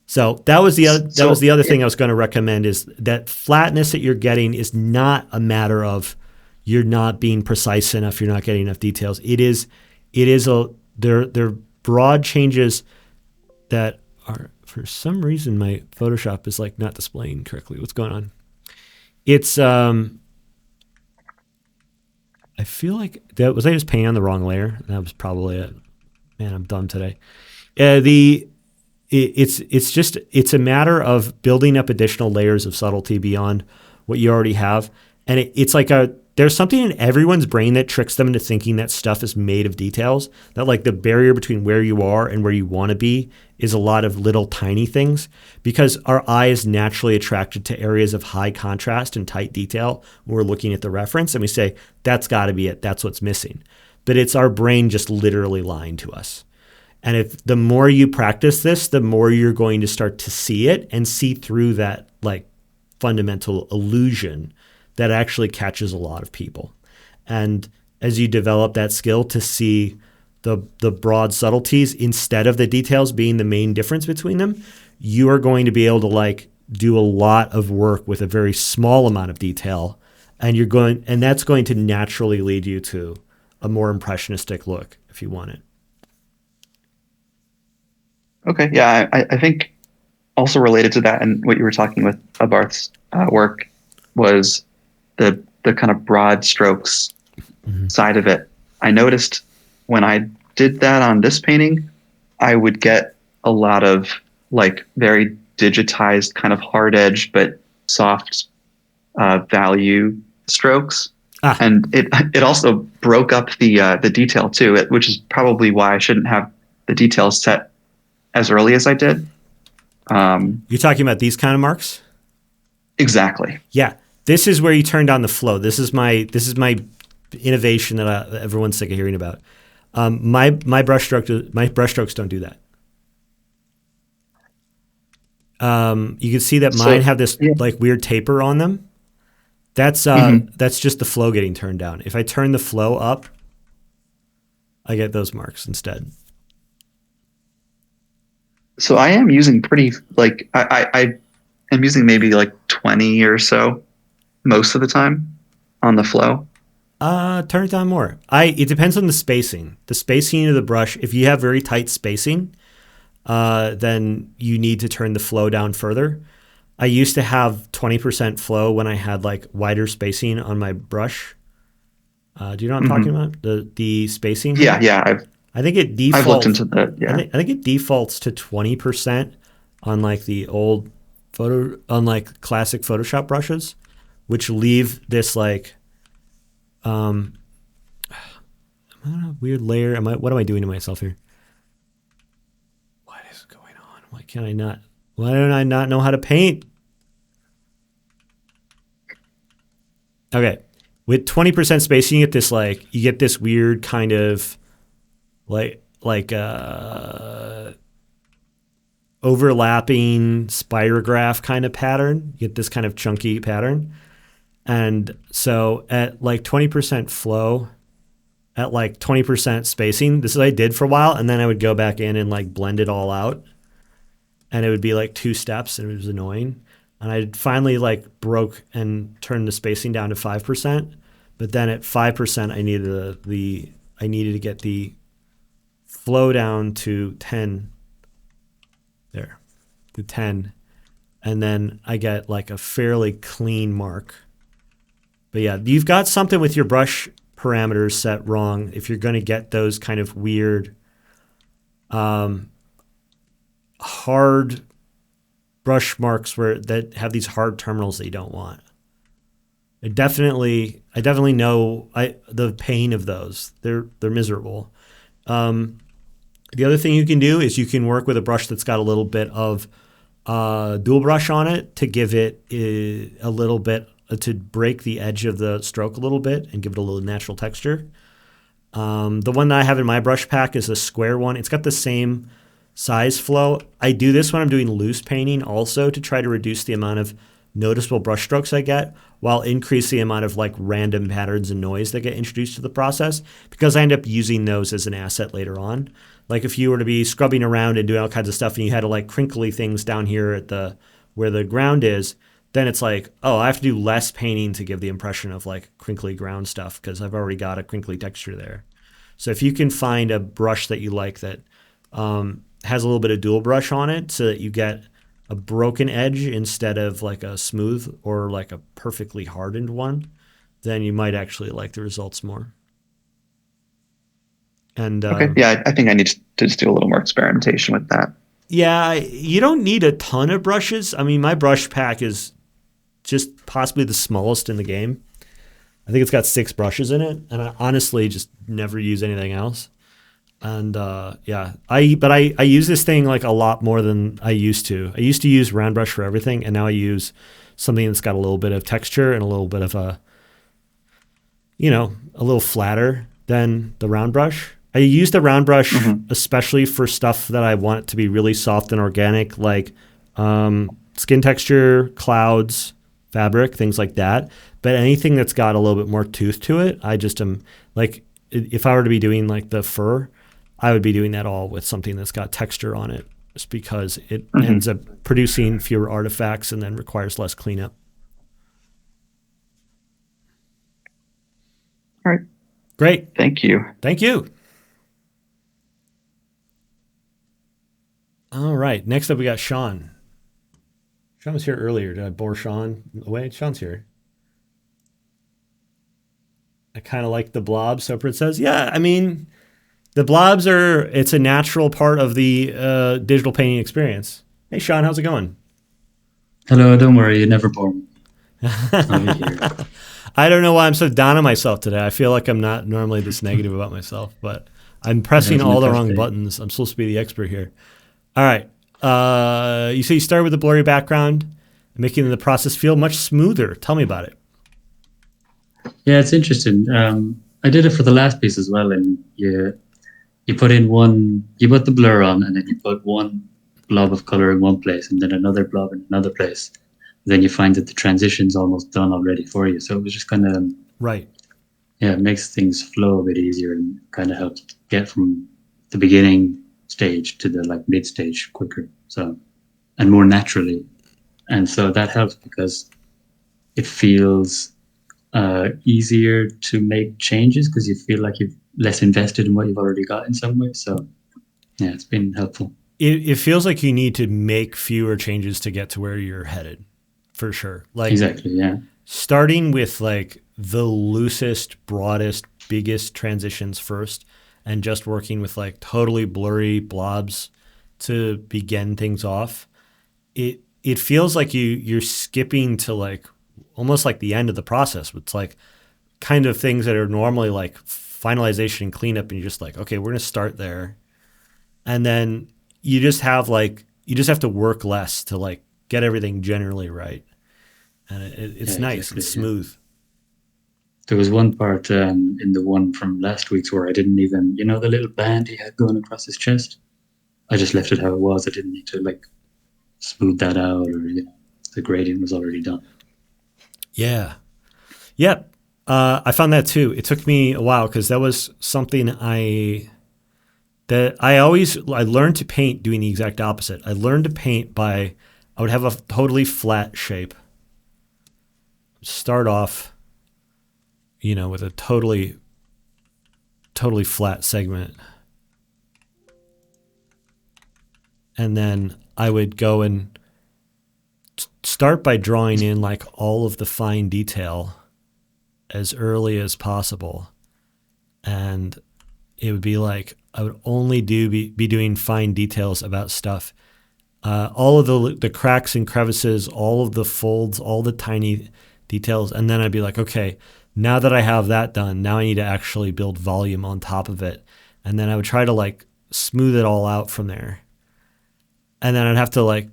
So that was the other thing I was going to recommend, is that flatness that you're getting is not a matter of you're not being precise enough, you're not getting enough details. They're broad changes that are, for some reason my Photoshop is like not displaying correctly. What's going on? It's I feel like was I just painting on the wrong layer? That was probably it. Man, I'm dumb today. It's a matter of building up additional layers of subtlety beyond what you already have. And it's like there's something in everyone's brain that tricks them into thinking that stuff is made of details, that like the barrier between where you are and where you want to be is a lot of little tiny things, because our eye is naturally attracted to areas of high contrast and tight detail when we're looking at the reference, and we say, that's got to be it. That's what's missing. But it's our brain just literally lying to us. And if the more you practice this, the more you're going to start to see it and see through that like fundamental illusion that actually catches a lot of people. And as you develop that skill to see the broad subtleties instead of the details being the main difference between them, you are going to be able to like do a lot of work with a very small amount of detail, and that's going to naturally lead you to a more impressionistic look if you want it. Okay, yeah, I think also related to that and what you were talking with Barth's work was the kind of broad strokes side of it. I noticed when I did that on this painting, I would get a lot of like very digitized kind of hard edge but soft value strokes. And it also broke up the detail too, which is probably why I shouldn't have the details set as early as I did. You're talking about these kind of marks? Exactly. Yeah. This is where you turn down the flow. This is my innovation that everyone's sick of hearing about. My brushstrokes don't do that. You can see that mine have this like weird taper on them. That's just the flow getting turned down. If I turn the flow up, I get those marks instead. So I am using pretty like I am using maybe like 20 or so most of the time on the flow. Turn it down more. It depends on the spacing. The spacing of the brush. If you have very tight spacing, then you need to turn the flow down further. I used to have 20% flow when I had like wider spacing on my brush. Do you know what I'm talking about? The spacing? Yeah. I think it defaults. I've looked into that. Yeah. I think it defaults to 20% on like the old classic Photoshop brushes, which leave this like am I on a weird layer? What am I doing to myself here? What is going on? Why don't I not know how to paint? Okay. With 20% spacing, you get this weird kind of like overlapping spirograph kind of pattern. You get this kind of chunky pattern. And so at like 20% flow, at like 20% spacing, this is what I did for a while, and then I would go back in and like blend it all out. And it would be like 2 steps, and it was annoying. And I finally like broke and turned the spacing down to 5%. But then at 5%, I needed to get the flow down to 10. There, to 10. And then I get like a fairly clean mark. But yeah, you've got something with your brush parameters set wrong if you're going to get those kind of weird, hard brush marks that have these hard terminals that you don't want. I definitely know the pain of those. They're miserable. The other thing you can do is you can work with a brush that's got a little bit of dual brush on it to give it a little bit, to break the edge of the stroke a little bit and give it a little natural texture. The one that I have in my brush pack is a square one. It's got the same size flow. I do this when I'm doing loose painting also to try to reduce the amount of noticeable brush strokes I get while increasing the amount of like random patterns and noise that get introduced to the process, because I end up using those as an asset later on. Like if you were to be scrubbing around and doing all kinds of stuff and you had to like crinkly things down here at where the ground is, then it's like, oh, I have to do less painting to give the impression of like crinkly ground stuff because I've already got a crinkly texture there. So if you can find a brush that you like that has a little bit of dual brush on it so that you get a broken edge instead of like a smooth or like a perfectly hardened one, then you might actually like the results more. And okay, yeah, I think I need to just do a little more experimentation with that. Yeah, you don't need a ton of brushes. I mean, my brush pack is just possibly the smallest in the game. I think it's got 6 brushes in it, and I honestly just never use anything else. And yeah, I use this thing like a lot more than I used to. I used to use round brush for everything, and now I use something that's got a little bit of texture and a little bit of a little flatter than the round brush. I use the round brush especially for stuff that I want it to be really soft and organic, like skin texture, clouds, fabric, things like that. But anything that's got a little bit more tooth to it, I just am like, if I were to be doing like the fur, I would be doing that all with something that's got texture on it, just because it ends up producing fewer artifacts and then requires less cleanup. All right. Great. Thank you. Thank you. All right. Next up, we got Sean. Sean was here earlier. Did I bore Sean away? Sean's here. I kind of like the blobs. Soprit says, yeah, I mean, the blobs it's a natural part of the digital painting experience. Hey, Sean, how's it going? Hello, don't worry, you're never bored. I'll be here. I don't know why I'm so down on myself today. I feel like I'm not normally this negative about myself, but I'm pressing all the wrong buttons. I'm supposed to be the expert here. All right. You say you started with a blurry background, making the process feel much smoother. Tell me about it. Yeah, it's interesting. I did it for the last piece as well, and you put the blur on, and then you put one blob of color in one place, and then another blob in another place. Then you find that the transition's almost done already for you. So it was just kind of right. Yeah, it makes things flow a bit easier and kind of helps get from the beginning stage to the like mid stage quicker. So and more naturally, and so that helps because it feels easier to make changes because you feel like you've less invested in what you've already got in some way. So yeah, it's been helpful. It feels like you need to make fewer changes to get to where you're headed, for sure. Like exactly, yeah. Starting with like the loosest, broadest, biggest transitions first, and just working with like totally blurry blobs to begin things off. It feels like you're skipping to like almost like the end of the process. It's like kind of things that are normally like finalization and cleanup, and you're just like, okay, we're gonna start there, and then you just have to work less to like get everything generally right, and it's nice. Exactly, it's smooth. There was one part in the one from last week's where I didn't even, the little band he had going across his chest. I just left it how it was. I didn't need to like smooth that out, or the gradient was already done. Yeah. Yep. I found that too. It took me a while because that was something I learned to paint doing the exact opposite. I learned to paint I would have a totally flat shape. Start off, with a totally flat segment. And then I would go and start by drawing in like all of the fine detail as early as possible. And it would be like I would only be doing fine details about stuff. All of the cracks and crevices, all of the folds, all the tiny details. And then I'd be like, okay, now that I have that done, now I need to actually build volume on top of it. And then I would try to like smooth it all out from there. And then I'd have to like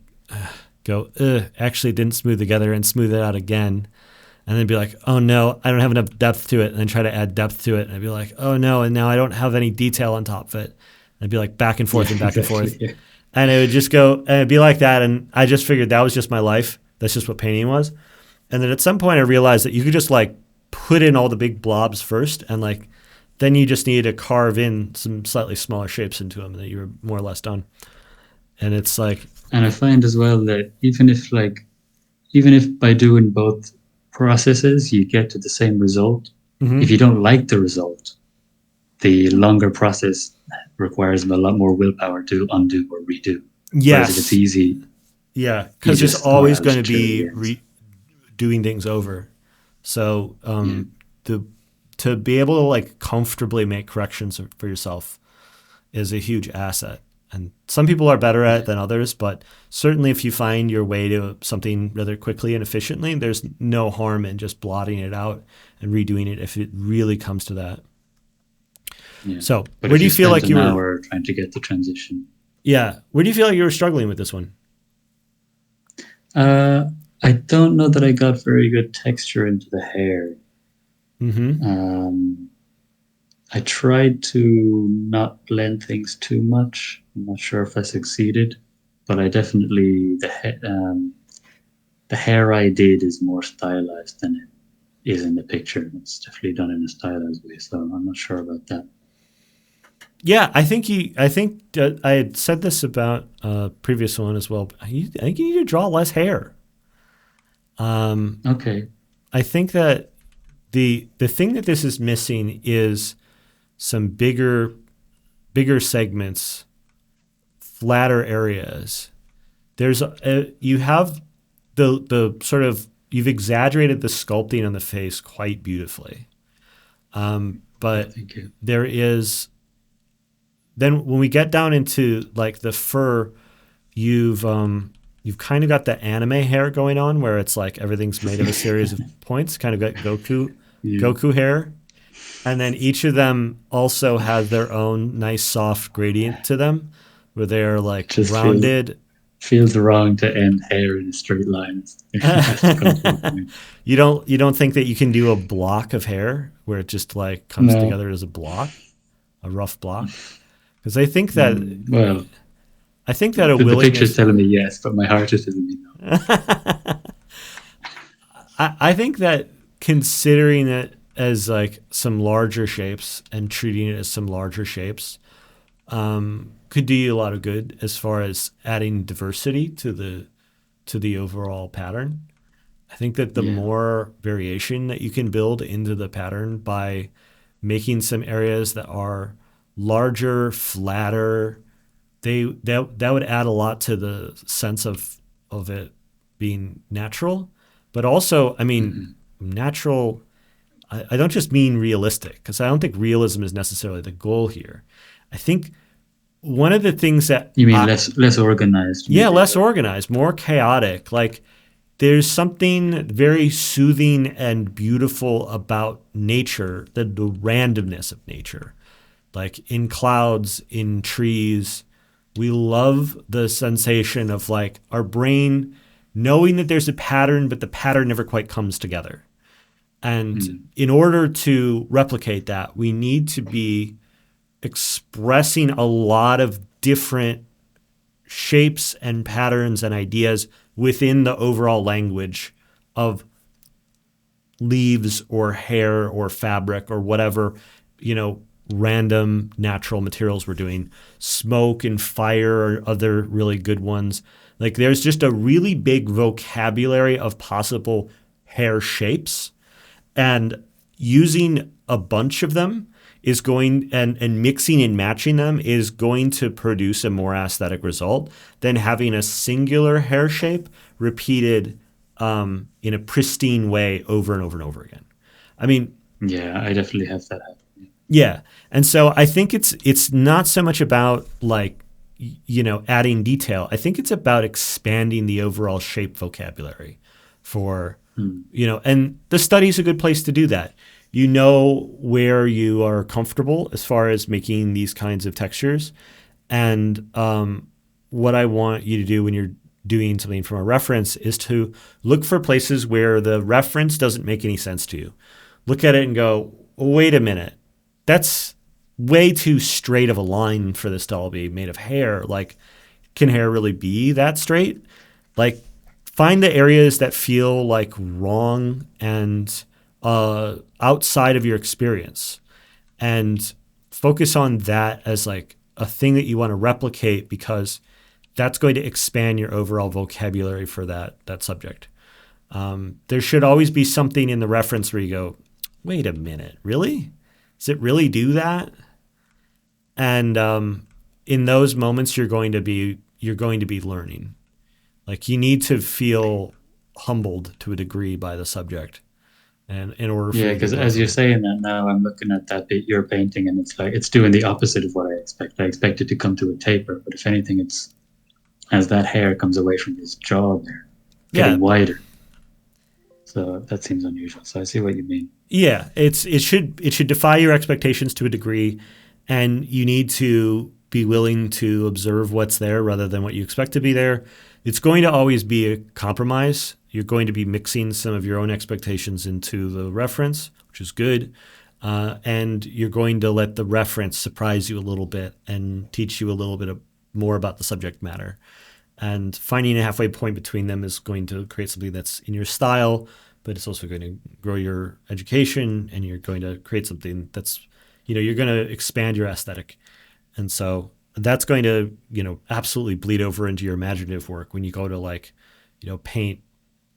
go, actually it didn't smooth together, and smooth it out again. And then be like, oh no, I don't have enough depth to it. And then try to add depth to it. And I'd be like, oh no, and now I don't have any detail on top of it. And I'd be like back and forth and back and forth. Yeah. And it would just go, and it'd be like that. And I just figured that was just my life. That's just what painting was. And then at some point I realized that you could just like put in all the big blobs first, and like then you just needed to carve in some slightly smaller shapes into them, and that you were more or less done. And it's like, and I find as well that even if by doing both processes you get to the same result, if you don't like the result, the longer process requires a lot more willpower to undo or redo. Yes. Whereas if it's easy, yeah, because it's always going to be doing things over. So to be able to like comfortably make corrections for yourself is a huge asset. And some people are better at it than others, but certainly if you find your way to something rather quickly and efficiently, there's no harm in just blotting it out and redoing it if it really comes to that. Yeah. So But where if do you feel spent like you an were? hour trying to get the transition? Yeah, where do you feel like you were struggling with this one? I don't know that I got very good texture into the hair. Mm-hmm. I tried to not blend things too much. I'm not sure if I succeeded, but I definitely the hair I did is more stylized than it is in the picture. It's definitely done in a stylized way, so I'm not sure about that. Yeah, I think I had said this about a previous one as well. But I think you need to draw less hair. Okay. I think that the thing that this is missing is some bigger segments, flatter areas. You have the sort of, you've exaggerated the sculpting on the face quite beautifully. But Thank you. there is, then when we get down into like the fur, you've kind of got the anime hair going on where it's like everything's made of a series of points, kind of got Goku hair. And then each of them also has their own nice soft gradient to them where they're like Just rounded. Feels wrong to end hair in a straight line. It has to come to a point. You don't think that you can do a block of hair where it just like comes No. together as a block, a rough block? Because I think that Well, a the willingness. picture's telling me yes, but my heart is telling me no. I think that considering it as like some larger shapes and treating it as some larger shapes could do you a lot of good as far as adding diversity to the overall pattern. I think that the more variation that you can build into the pattern by making some areas that are larger, flatter, that would add a lot to the sense of it being natural. But also, I mean, natural, I don't just mean realistic, because I don't think realism is necessarily the goal here. I think one of the things that You mean less organized? yeah, maybe, less but- organized, more chaotic. Like there's something very soothing and beautiful about nature, the randomness of nature. Like in clouds, in trees, we love the sensation of like our brain knowing that there's a pattern, but the pattern never quite comes together. And in order to replicate that, we need to be expressing a lot of different shapes and patterns and ideas within the overall language of leaves or hair or fabric or whatever, random natural materials we're doing. Smoke and fire are other really good ones. Like there's just a really big vocabulary of possible hair shapes, and using a bunch of them is going and mixing and matching them is going to produce a more aesthetic result than having a singular hair shape repeated in a pristine way over and over and over again. I mean, Yeah, I definitely have that happening. yeah. And so I think it's not so much about like, adding detail. I think it's about expanding the overall shape vocabulary for, and the study's a good place to do that. You know where you are comfortable as far as making these kinds of textures. And what I want you to do when you're doing something from a reference is to look for places where the reference doesn't make any sense to you. Look at it and go, wait a minute, that's way too straight of a line for this to all be made of hair. Like, can hair really be that straight? Like, find the areas that feel like wrong and outside of your experience, and focus on that as like a thing that you want to replicate, because that's going to expand your overall vocabulary for that subject. There should always be something in the reference where you go, wait a minute, really? Does it really do that? And in those moments, you're going to be learning. Like you need to feel humbled to a degree by the subject, and in order for Yeah, you to because go as from you're it. saying that now, I'm looking at that bit you're painting, and it's like it's doing the opposite of what I expect. I expect it to come to a taper, but if anything, it's as that hair comes away from his jaw there, Yeah, getting wider. So that seems unusual. So I see what you mean. yeah, it should defy your expectations to a degree, and you need to be willing to observe what's there rather than what you expect to be there. It's going to always be a compromise. You're going to be mixing some of your own expectations into the reference, which is good, and you're going to let the reference surprise you a little bit and teach you a little bit more about the subject matter. And finding a halfway point between them is going to create something that's in your style, but it's also going to grow your education, and you're going to create something that's, you're going to expand your aesthetic. And so that's going to, absolutely bleed over into your imaginative work. When you go to paint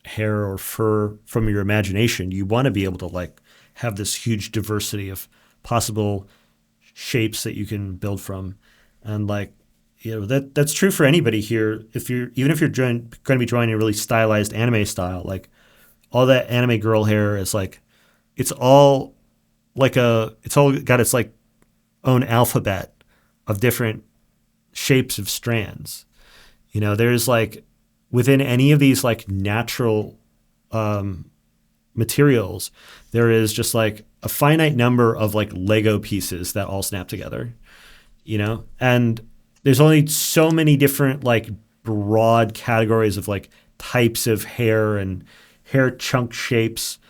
hair or fur from your imagination, you want to be able to have this huge diversity of possible shapes that you can build from. And that's true for anybody here. Even if you're going to be drawing a really stylized anime style, all that anime girl hair is it's all it's all got its own alphabet of different shapes of strands. There's within any of these natural materials, there is just a finite number of Lego pieces that all snap together, and there's only so many different broad categories of types of hair and hair chunk shapes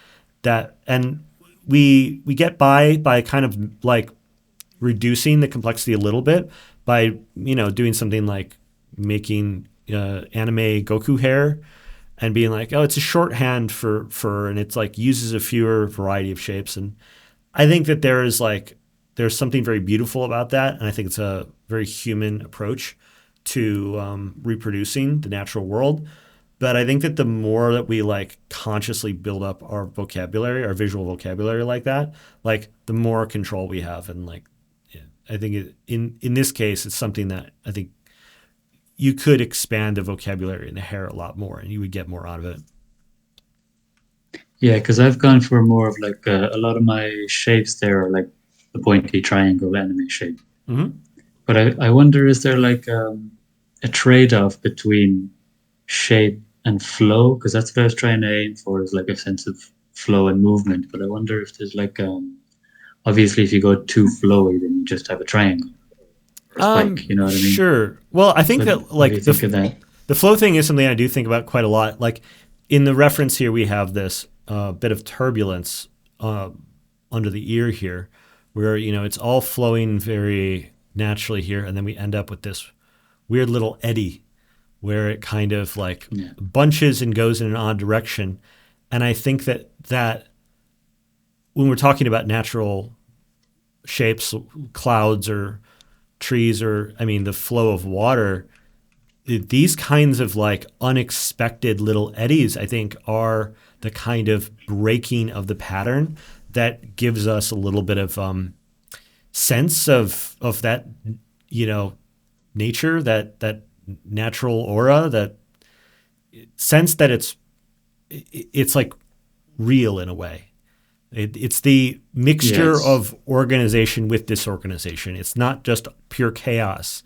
and we get by kind of reducing the complexity a little bit by doing something like making anime Goku hair and being oh, it's a shorthand for fur, and it's uses a fewer variety of shapes. And I think that there's something very beautiful about that, and I think it's a very human approach to reproducing the natural world. But I think that the more that we consciously build up our vocabulary, our visual vocabulary like that, the more control we have. And yeah, I think in this case, it's something that I think you could expand the vocabulary in the hair a lot more, and you would get more out of it. Yeah, because I've gone for more of a lot of my shapes there are the pointy triangle anime shape. Mm-hmm. But I wonder, is there a trade-off between shape and flow? Because that's what I was trying to aim for, is a sense of flow and movement. But I wonder if there's obviously if you go too flowy, then you just have a triangle. Or spike, you know what I mean? Sure. Well, I think What that do you think of that? the flow thing is something I do think about quite a lot. In the reference here, we have this bit of turbulence under the ear here, where it's all flowing very naturally here, and then we end up with this weird little eddy where it kind of bunches and goes in an odd direction. And I think that when we're talking about natural shapes, clouds or trees, or the flow of water, these kinds of unexpected little eddies, I think, are the kind of breaking of the pattern that gives us a little bit of sense of that, nature, that natural aura, that sense that it's real in a way. It's the mixture Yes. of organization with disorganization. It's not just pure chaos.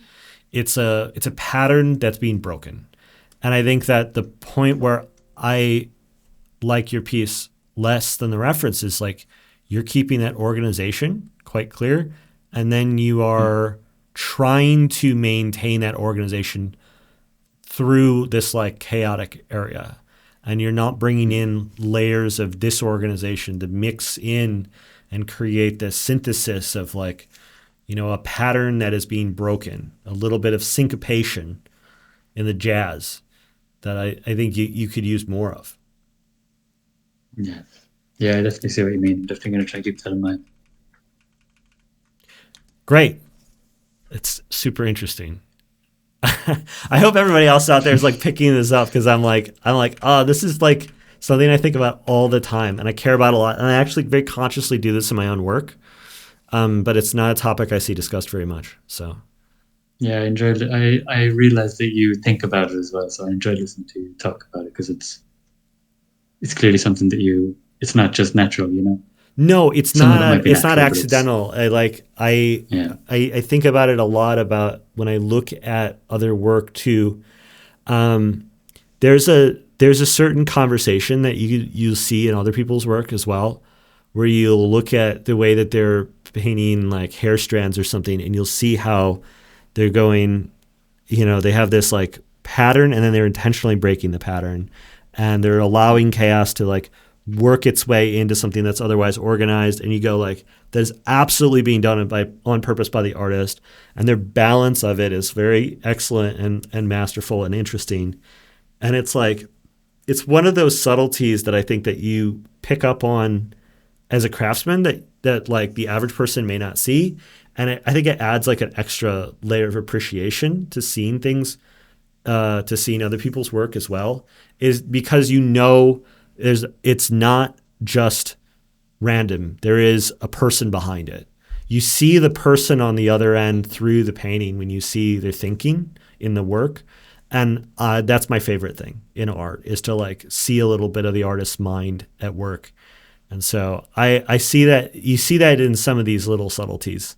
It's a pattern that's being broken. And I think that the point where I like your piece less than the reference is you're keeping that organization quite clear, and then you are trying to maintain that organization through this chaotic area. And you're not bringing in layers of disorganization to mix in and create this synthesis of a pattern that is being broken, a little bit of syncopation in the jazz that I think you could use more of. Yeah. Yeah, I definitely see what you mean. Definitely going to try to keep that in mind. Great. It's super interesting. I hope everybody else out there is picking this up, because I'm oh, this is something I think about all the time and I care about a lot. And I actually very consciously do this in my own work. But it's not a topic I see discussed very much. So yeah, I enjoyed it. I realized that you think about it as well, so I enjoyed listening to you talk about it, because it's clearly something that you it's not just natural, you know. No, it's Some of not. them might be It's not natural, but accidental. Yeah. I think about it a lot about when I look at other work too. There's a certain conversation that you see in other people's work as well, where you'll look at the way that they're painting like hair strands or something, and you'll see how they're going. You know, they have this like pattern, and then they're intentionally breaking the pattern, and they're allowing chaos to like work its way into something that's otherwise organized. And you go like, that is absolutely being done on purpose by the artist, and their balance of it is very excellent and masterful and interesting. And it's like, it's one of those subtleties that I think that you pick up on as a craftsman that like the average person may not see. And I think it adds like an extra layer of appreciation to seeing things, to seeing other people's work as well, is because it's not just random. There is a person behind it. You see the person on the other end through the painting when you see their thinking in the work. And that's my favorite thing in art, is to like see a little bit of the artist's mind at work. And so I see that, you see that in some of these little subtleties,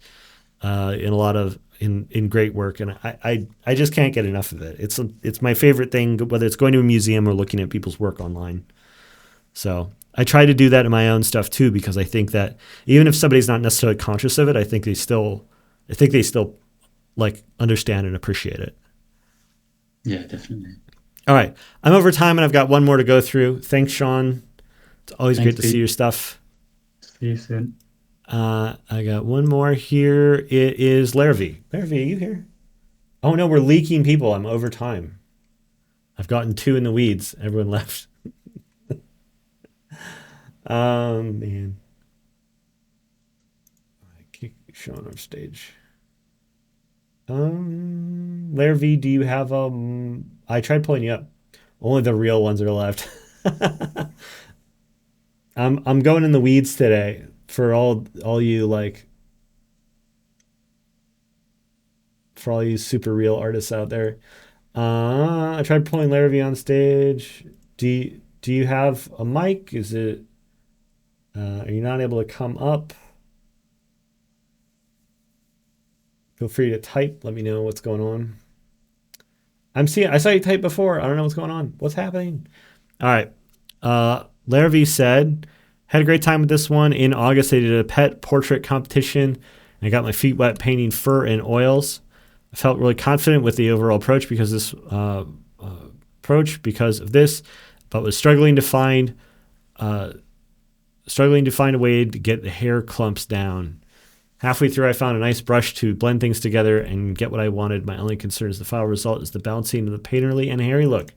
in a lot of in great work, and I just can't get enough of it. It's my favorite thing, whether it's going to a museum or looking at people's work online. So I try to do that in my own stuff too, because I think that even if somebody's not necessarily conscious of it, I think they still like understand and appreciate it. Yeah, definitely. All right, I'm over time, and I've got one more to go through. Thanks, Sean. It's always Thanks, great to Pete. see your stuff. See you soon. I got one more here. It is Larrivee. Larrivee, are you here? Oh no, we're leaking people. I'm over time. I've gotten 2 in the weeds. Everyone left. Man. I kick Sean off stage. Larrivee, do you have I tried pulling you up. Only the real ones are left. I'm going in the weeds today for all you like, for all you super real artists out there. I tried pulling Larrivee on stage. Do you have a mic? Is it are you not able to come up? Feel free to type. Let me know what's going on. I saw you type before. I don't know what's going on. What's happening? All right. Larrivee said, had a great time with this one. In August, they did a pet portrait competition, and I got my feet wet painting fur and oils. I felt really confident with the overall approach because of this, but was struggling to find a way to get the hair clumps down. Halfway through, I found a nice brush to blend things together and get what I wanted. My only concern is the final result is the balancing of the painterly and hairy look.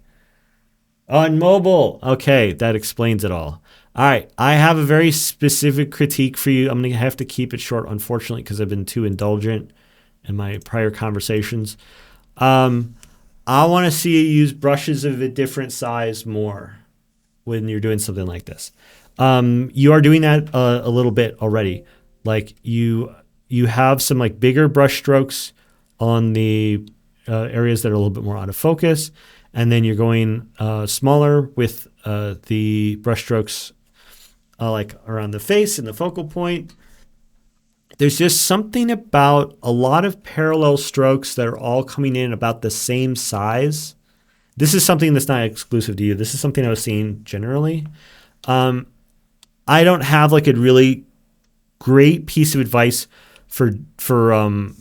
On mobile. Okay, that explains it all. All right, I have a very specific critique for you. I'm going to have to keep it short, unfortunately, because I've been too indulgent in my prior conversations. I want to see you use brushes of a different size more when you're doing something like this. You are doing that a little bit already. Like you have some like bigger brush strokes on the areas that are a little bit more out of focus, and then you're going smaller with the brush strokes like around the face and the focal point. There's just something about a lot of parallel strokes that are all coming in about the same size. This is something that's not exclusive to you. This is something I was seeing generally. I don't have like a really great piece of advice for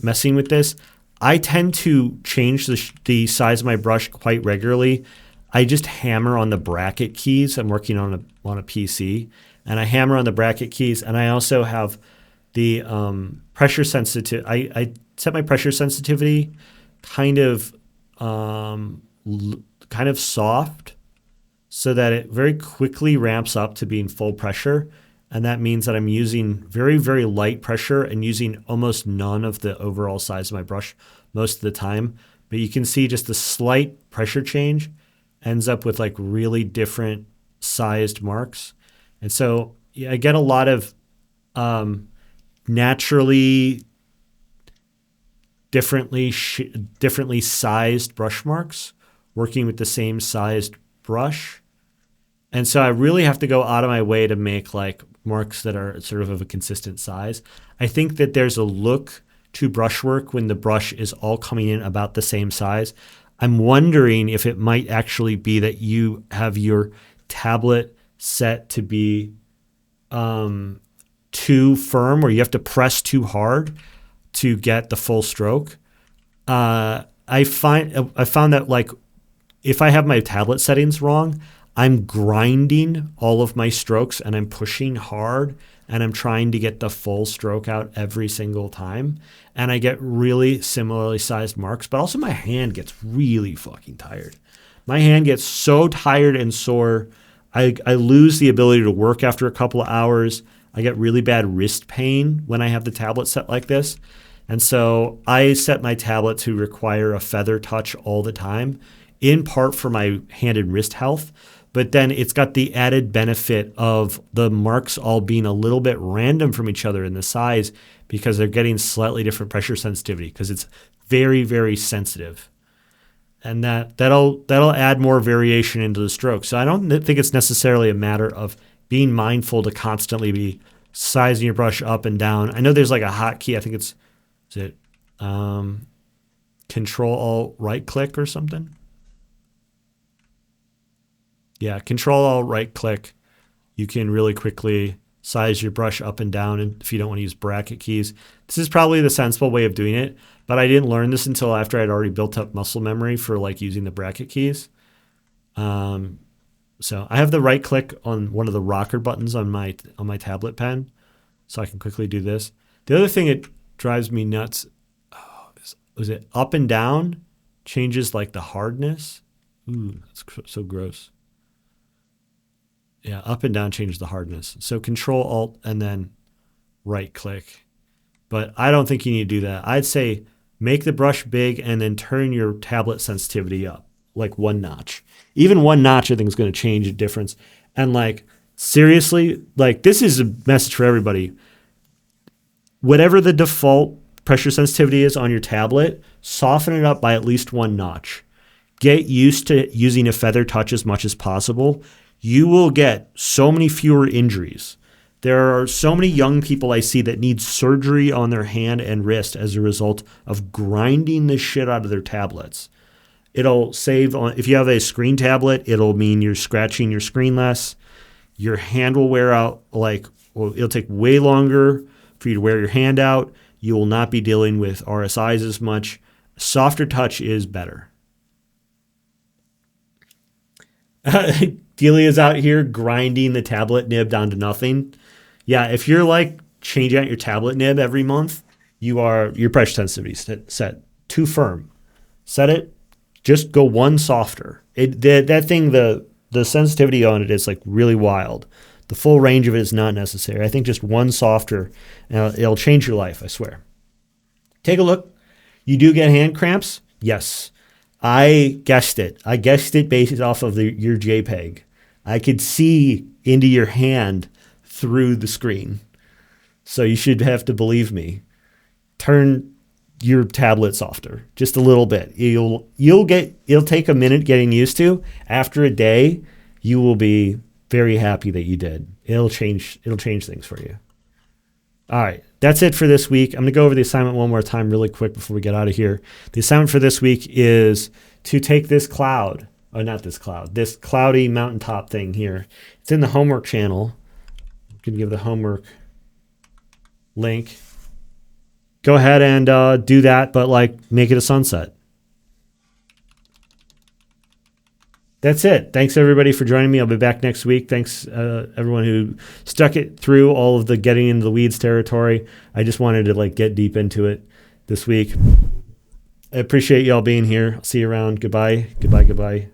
messing with this. I tend to change the size of my brush quite regularly. I just hammer on the bracket keys. I'm working on a PC, and I hammer on the bracket keys, and I also have the pressure sensitive. I set my pressure sensitivity kind of soft, so that it very quickly ramps up to being full pressure. And that means that I'm using very, very light pressure and using almost none of the overall size of my brush most of the time. But you can see just the slight pressure change ends up with like really different sized marks. And so yeah, I get a lot of naturally differently sized brush marks working with the same sized brush. And so I really have to go out of my way to make like marks that are sort of a consistent size. I think that there's a look to brushwork when the brush is all coming in about the same size. I'm wondering if it might actually be that you have your tablet set to be too firm, or you have to press too hard to get the full stroke. I found that like if I have my tablet settings wrong, I'm grinding all of my strokes and I'm pushing hard and I'm trying to get the full stroke out every single time. And I get really similarly sized marks, but also my hand gets really fucking tired. My hand gets so tired and sore. I lose the ability to work after a couple of hours. I get really bad wrist pain when I have the tablet set like this. And so I set my tablet to require a feather touch all the time, in part for my hand and wrist health. But then it's got the added benefit of the marks all being a little bit random from each other in the size because they're getting slightly different pressure sensitivity because it's very, very sensitive. And that'll add more variation into the stroke. So I don't think it's necessarily a matter of being mindful to constantly be sizing your brush up and down. I know there's like a hotkey. I think is it Control Alt right click or something? Yeah, Control Alt right click. You can really quickly size your brush up and down, and if you don't want to use bracket keys. This is probably the sensible way of doing it, but I didn't learn this until after I'd already built up muscle memory for like using the bracket keys. So I have the right click on one of the rocker buttons on my tablet pen, so I can quickly do this. The other thing that drives me nuts, was it up and down changes like the hardness? Ooh, that's so gross. Yeah, up and down changes the hardness. So Control Alt and then right click. But I don't think you need to do that. I'd say make the brush big and then turn your tablet sensitivity up like one notch. Even one notch I think is going to change a difference. And like seriously, like this is a message for everybody. Whatever the default pressure sensitivity is on your tablet, soften it up by at least one notch. Get used to using a feather touch as much as possible. You will get so many fewer injuries. There are so many young people I see that need surgery on their hand and wrist as a result of grinding the shit out of their tablets. It'll save on, if you have a screen tablet, it'll mean you're scratching your screen less. Your hand will wear out it'll take way longer for you to wear your hand out. You will not be dealing with RSIs as much. Softer touch is better. Delia's out here grinding the tablet nib down to nothing. Yeah, if you're like changing out your tablet nib every month, your pressure sensitivity set too firm. Set it, just go one softer. That thing, the sensitivity on it is like really wild. The full range of it is not necessary. I think just one softer, it'll change your life, I swear. Take a look. You do get hand cramps? Yes. I guessed it. I guessed it based off of your JPEG. I could see into your hand through the screen. So you should have to believe me. Turn your tablet softer just a little bit. It'll take a minute getting used to. After a day, you will be very happy that you did. It'll change things for you. All right, that's it for this week. I'm going to go over the assignment one more time really quick before we get out of here. The assignment for this week is to take this cloudy mountaintop thing here. It's in the homework channel. I'm going to give the homework link. Go ahead and do that, but make it a sunset. That's it. Thanks everybody for joining me. I'll be back next week. Thanks everyone who stuck it through all of the getting into the weeds territory. I just wanted to get deep into it this week. I appreciate y'all being here. I'll see you around. Goodbye. Goodbye. Goodbye.